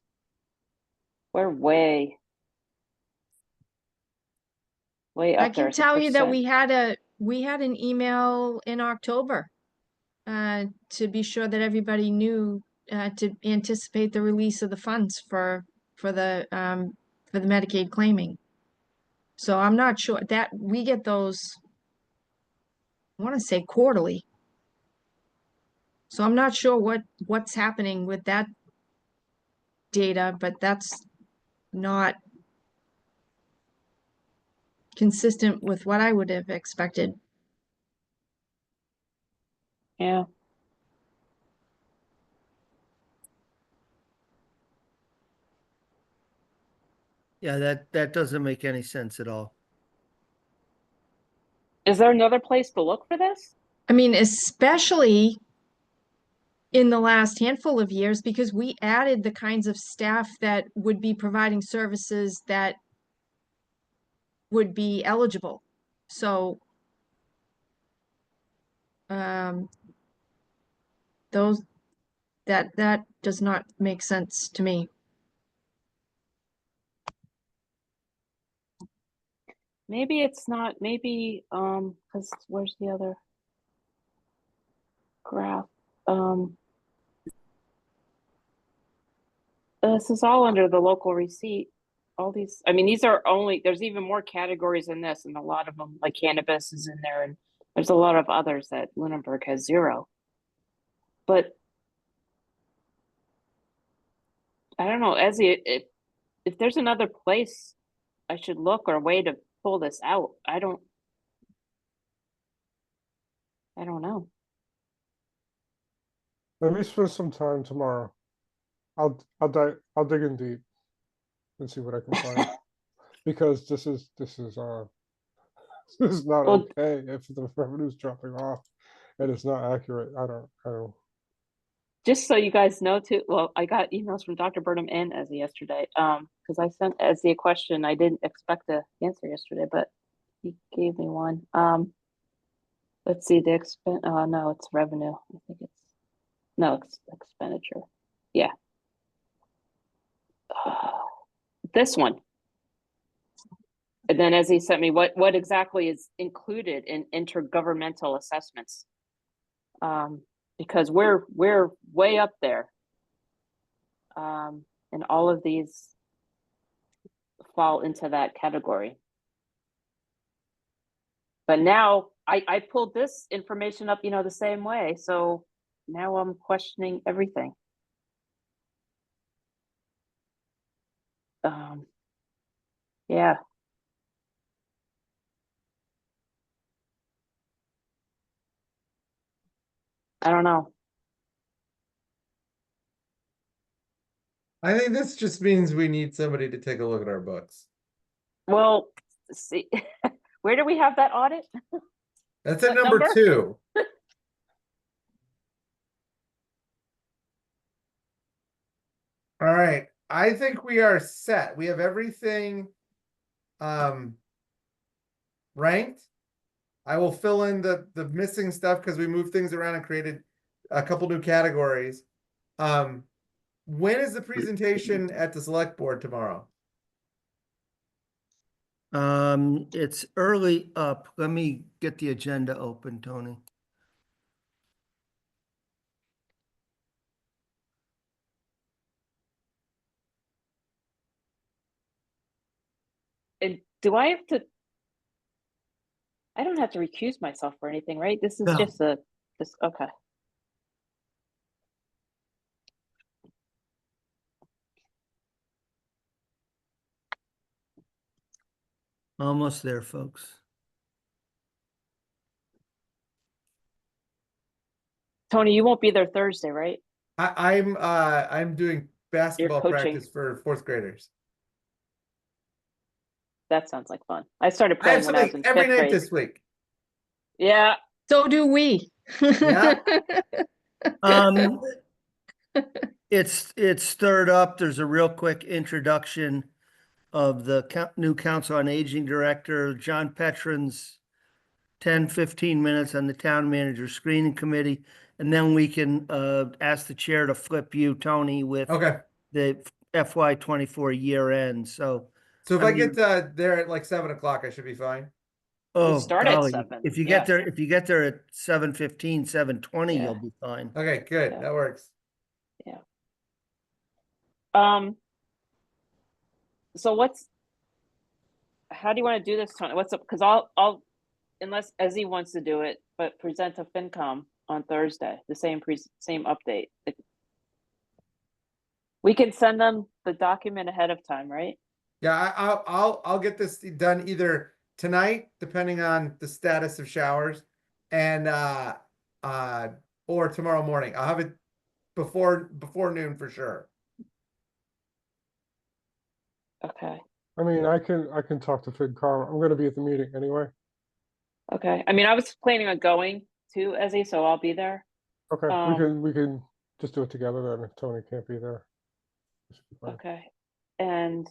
B: We're way
D: I
B: up there
D: can
B: as a
D: tell you that
B: percent.
D: we had we had an email in October to be sure that everybody knew to anticipate the release of the funds for the Medicaid claiming. So I'm not sure that we get those, I want to say quarterly. So I'm not sure what's happening with that data, but that's not consistent with what I would have expected.
B: Yeah.
C: Yeah, that doesn't make any sense at all.
B: Is there another place to look for this?
D: I mean, especially in the last handful of years, because we added the kinds of staff that would be providing services that would be eligible. So those that does not make sense to me.
B: Maybe it's not, maybe, because where's the other graph? This is all under the local receipt. All these, I mean, these are only, there's even more categories in this, and a lot of them, like cannabis is in there, and there's a lot of others that Lunenburg has 0. But I don't know, Ezzy, if there's another place I should look or a way to pull this out, I don't know.
E: Let me spend some time tomorrow. I'll dig in deep and see what I can find. Because this is this is not
B: Well,
E: okay if the revenue's dropping off and it's not accurate. I don't.
B: just so you guys know too, well, I got emails from Dr. Burnham and Ezzy yesterday. Because I sent Ezzy a question I didn't expect to answer yesterday, but he gave me one. Let's see, the no, it's revenue. I think it's expenditure. Yeah. This one. And then Ezzy sent me what exactly is included in intergovernmental assessments. Because we're way up there. And all of these fall into that category. But now I pulled this information up, the same way. So now I'm questioning everything. Yeah. I don't know.
A: I think this just means we need somebody to take a look at our books.
B: Well, see, where do we have that audit?
A: That's at
B: What
A: number
B: number?
A: 2. All right, I think we are set. We have everything ranked. I will fill in the missing stuff because we moved things around and created a couple new categories. When is the presentation at the select board tomorrow?
C: It's early up. Let me get the agenda open, Tony.
B: And do I have to? I don't have to recuse myself for anything, right? This is
C: No.
B: just okay.
C: Almost there, folks.
B: Tony, you won't be there Thursday, right?
A: I'm doing basketball
B: coaching.
A: practice for 4th graders.
B: That sounds like fun. I started
A: I have
B: playing when I was in
A: something every
B: 5th
A: night
B: grade.
A: this week.
B: Yeah.
D: So do we.
A: Yeah.
C: It's stirred up. There's a real quick introduction of the new Council on Aging Director, John Petron's 10-15 minutes on the Town Manager Screening Committee. And then we can ask the chair to flip you, Tony, with
A: Okay.
C: the FY24 year end. So
A: So if
C: I
A: I get
C: mean-
A: there at like 7 o'clock, I should be fine.
C: Oh,
B: start at
C: golly,
B: 7,
C: if you
B: yeah.
C: get there, if you get there at 7:15, 7:20,
B: Yeah.
C: you'll be fine.
A: Okay, good.
B: Yeah.
A: That works.
B: So how do you want to do this, Tony? What's up? Because I'll, unless Ezzy wants to do it, but present to FinCom on Thursday, the same update. We can send them the document ahead of time, right?
A: Yeah, I'll get this done either tonight, depending on the status of showers, and or tomorrow morning. I'll have it before noon for sure.
B: Okay.
E: I mean, I can talk to FinCom. I'm gonna be at the meeting anyway.
B: Okay. I mean, I was planning on going to Ezzy, so I'll be there.
E: Okay,
B: Um,
E: we can just do it together then if Tony can't be there. This should be fine.
B: Okay. And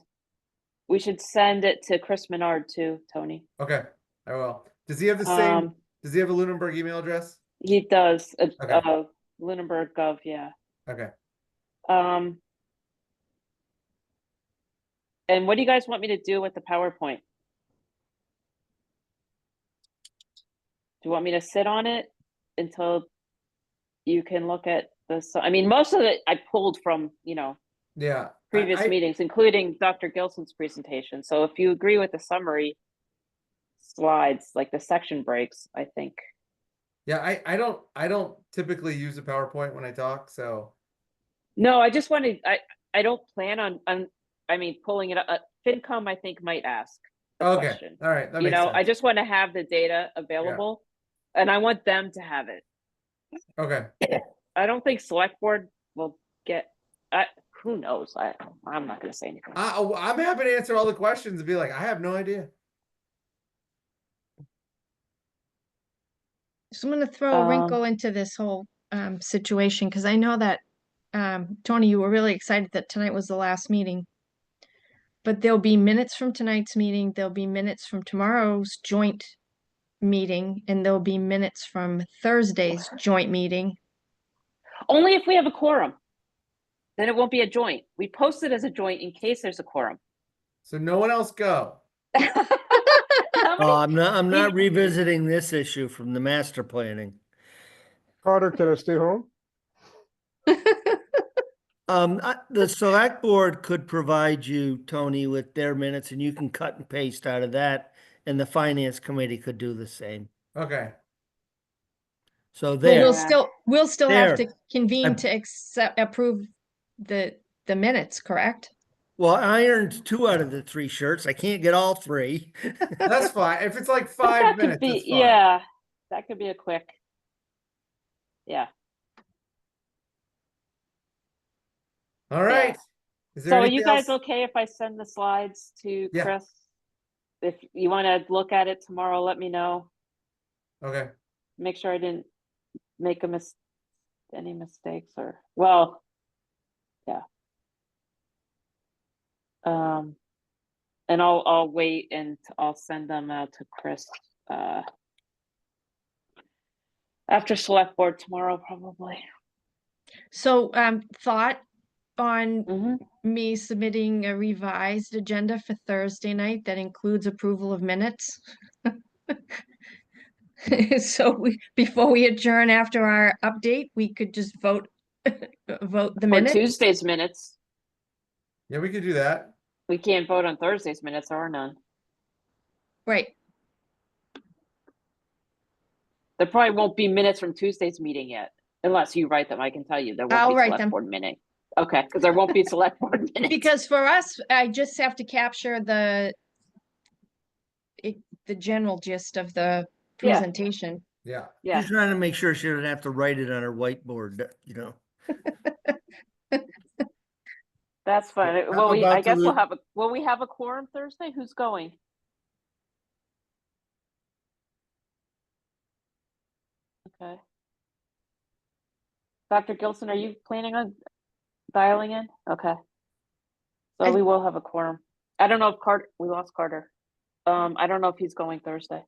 B: we should send it to Chris Menard too, Tony.
A: Okay, I will. Does he have the same?
B: Um,
A: Does he have a Lunenburg email address?
B: He does,
A: Okay.
B: Lunenburg Gov, yeah.
A: Okay.
B: And what do you guys want me to do with the PowerPoint? Do you want me to sit on it until you can look at this? I mean, most of it I pulled from,
A: Yeah.
B: previous meetings, including Dr. Gilson's presentation. So if you agree with the summary slides, like the section breaks, I think.
A: Yeah, I don't typically use a PowerPoint when I talk, so
B: No, I just wanted, I don't plan on pulling it up. FinCom, I think, might ask the
A: okay.
B: question.
A: All right, that
B: You
A: makes
B: know,
A: sense.
B: I just want to have the data available and I want them to have it.
A: Okay.
B: I don't think select board will get, who knows? I'm not going to say anything.
A: I'm happy to answer all the questions and be like, I have no idea.
D: So I'm gonna throw a wrinkle into this whole situation, because I know that Tony, you were really excited that tonight was the last meeting. But there'll be minutes from tonight's meeting, there'll be minutes from tomorrow's joint meeting, and there'll be minutes from Thursday's joint meeting.
B: Only if we have a quorum. Then it won't be a joint. We post it as a joint in case there's a quorum.
A: So no one else go.
B: How many-
C: I'm not revisiting this issue from the master planning.
E: Carter, can I stay home?
C: The select board could provide you, Tony, with their minutes and you can cut and paste out of that. And the finance committee could do the same.
A: Okay.
C: So
D: But
C: there,
D: we'll still have
C: There.
D: to convene
C: I'm-
D: to approve the minutes, correct?
C: well, I earned 2 out of the 3 shirts. I can't get all 3.
A: That's fine. If it's like
B: But
A: 5
B: that could
A: minutes,
B: be,
A: it's fine.
B: yeah, that could be a quick. Yeah.
A: All right. Is there
B: So are
A: anything
B: you guys
A: else?
B: okay if I send the slides to
A: Yeah.
B: Chris? If you want to look at it tomorrow, let me know.
A: Okay.
B: Make sure I didn't make any mistakes or, well, yeah. And I'll wait and I'll send them out to Chris, after select board tomorrow, probably.
D: So thought on
B: Mhm.
D: me submitting a revised agenda for Thursday night that includes approval of minutes. So before we adjourn after our update, we could just vote the
B: Or
D: minutes.
B: Tuesday's minutes.
A: Yeah, we could do that.
B: We can't vote on Thursday's minutes or none.
D: Right.
B: There probably won't be minutes from Tuesday's meeting yet, unless you write them. I can tell you there won't
D: I'll
B: be
D: write
B: select
D: them.
B: board minute. Okay, because there won't be select board minutes.
D: Because for us, I just have to capture the general gist of the
B: Yeah.
D: presentation.
A: Yeah.
B: Yeah,
C: She's trying to make sure she doesn't have to write it on her whiteboard,
B: that's fine.
C: How
B: Well, I
C: about
B: guess
C: the-
B: will we have a quorum Thursday? Who's going? Okay. Dr. Gilson, are you planning on dialing in? Okay. So
D: I-
B: we will have a quorum. I don't know if we lost Carter. I don't know if he's going Thursday.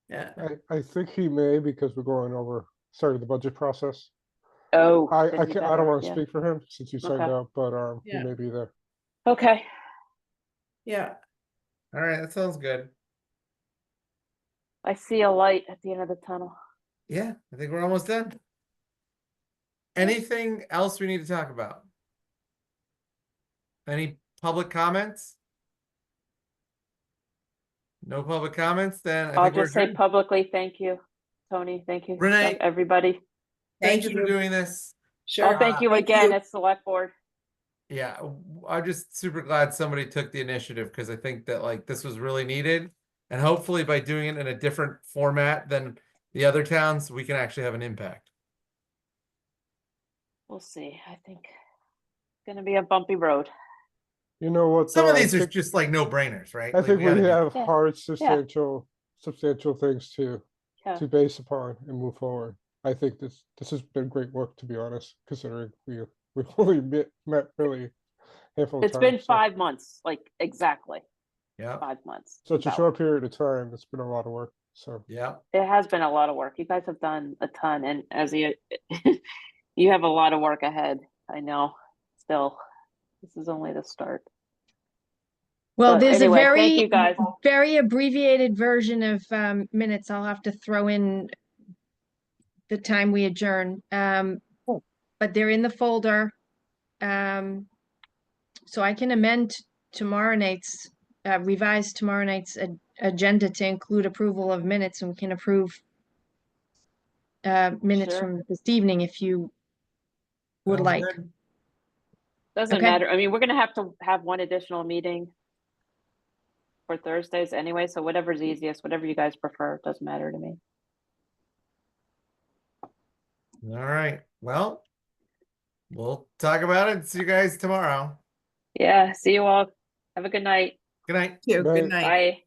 C: Yeah.
E: I think he may because we're going over, started the budget process.
B: Oh.
E: I
B: then he
E: can't, I
B: better,
E: don't want to
B: yeah.
E: speak for him since you signed
B: Okay.
E: up, but he
F: Yeah.
E: may be there.
B: Okay.
F: Yeah.
A: All right. That sounds good.
B: I see a light at the end of the tunnel.
A: Yeah, I think we're almost done. Anything else we need to talk about? Any public comments? No public comments, then I
B: I'll
A: think we're
B: just say
A: adjourned.
B: publicly, thank you, Tony, thank you,
A: Renee.
B: everybody.
A: Thank you for doing this.
F: Sure.
B: Oh, thank you
F: Thank
B: again
F: you.
B: as select board.
A: Yeah, I'm just super glad somebody took the initiative because I think that like this was really needed. And hopefully by doing it in a different format than the other towns, we can actually have an impact.
B: We'll see, I think it's gonna be a bumpy road.
E: You know what,
A: Some of
E: though?
A: these are just like no brainers, right?
E: I
A: Like,
E: think we
A: gotta do-
E: have
B: Yeah.
E: hard, substantial things
B: Yeah.
E: to base upon and move forward. I think this has been great work, to be honest, considering we've only met really handful of
B: It's
E: times.
B: been
E: so
B: 5 months, like exactly
A: Yeah,
B: 5 months.
E: such a
B: about.
E: short period of time. It's been a lot of work. So
A: yeah.
B: It has been a lot of work. You guys have done a ton, and as you, you have a lot of work ahead. I know. Still, this is only the start.
D: Well,
B: But
D: there's
B: anyway,
D: a
B: thank you
D: very,
B: guys.
D: very abbreviated version of minutes. I'll have to throw in the time we adjourn. But they're in the folder. So I can amend tomorrow night's, revise tomorrow night's agenda to include approval of minutes, and we can approve minutes
B: Sure.
D: from this evening if you would
A: Sounds
D: like.
A: good.
B: Doesn't
D: Okay.
B: matter. I mean, we're gonna have to have one additional meeting for Thursdays anyway, so whatever's easiest, whatever you guys prefer, doesn't matter to me.
A: All right. Well, we'll talk about it. See you guys tomorrow.
B: Yeah, see you all. Have a good night.
A: Good night.
F: Good
E: Right.
F: night.
B: Bye.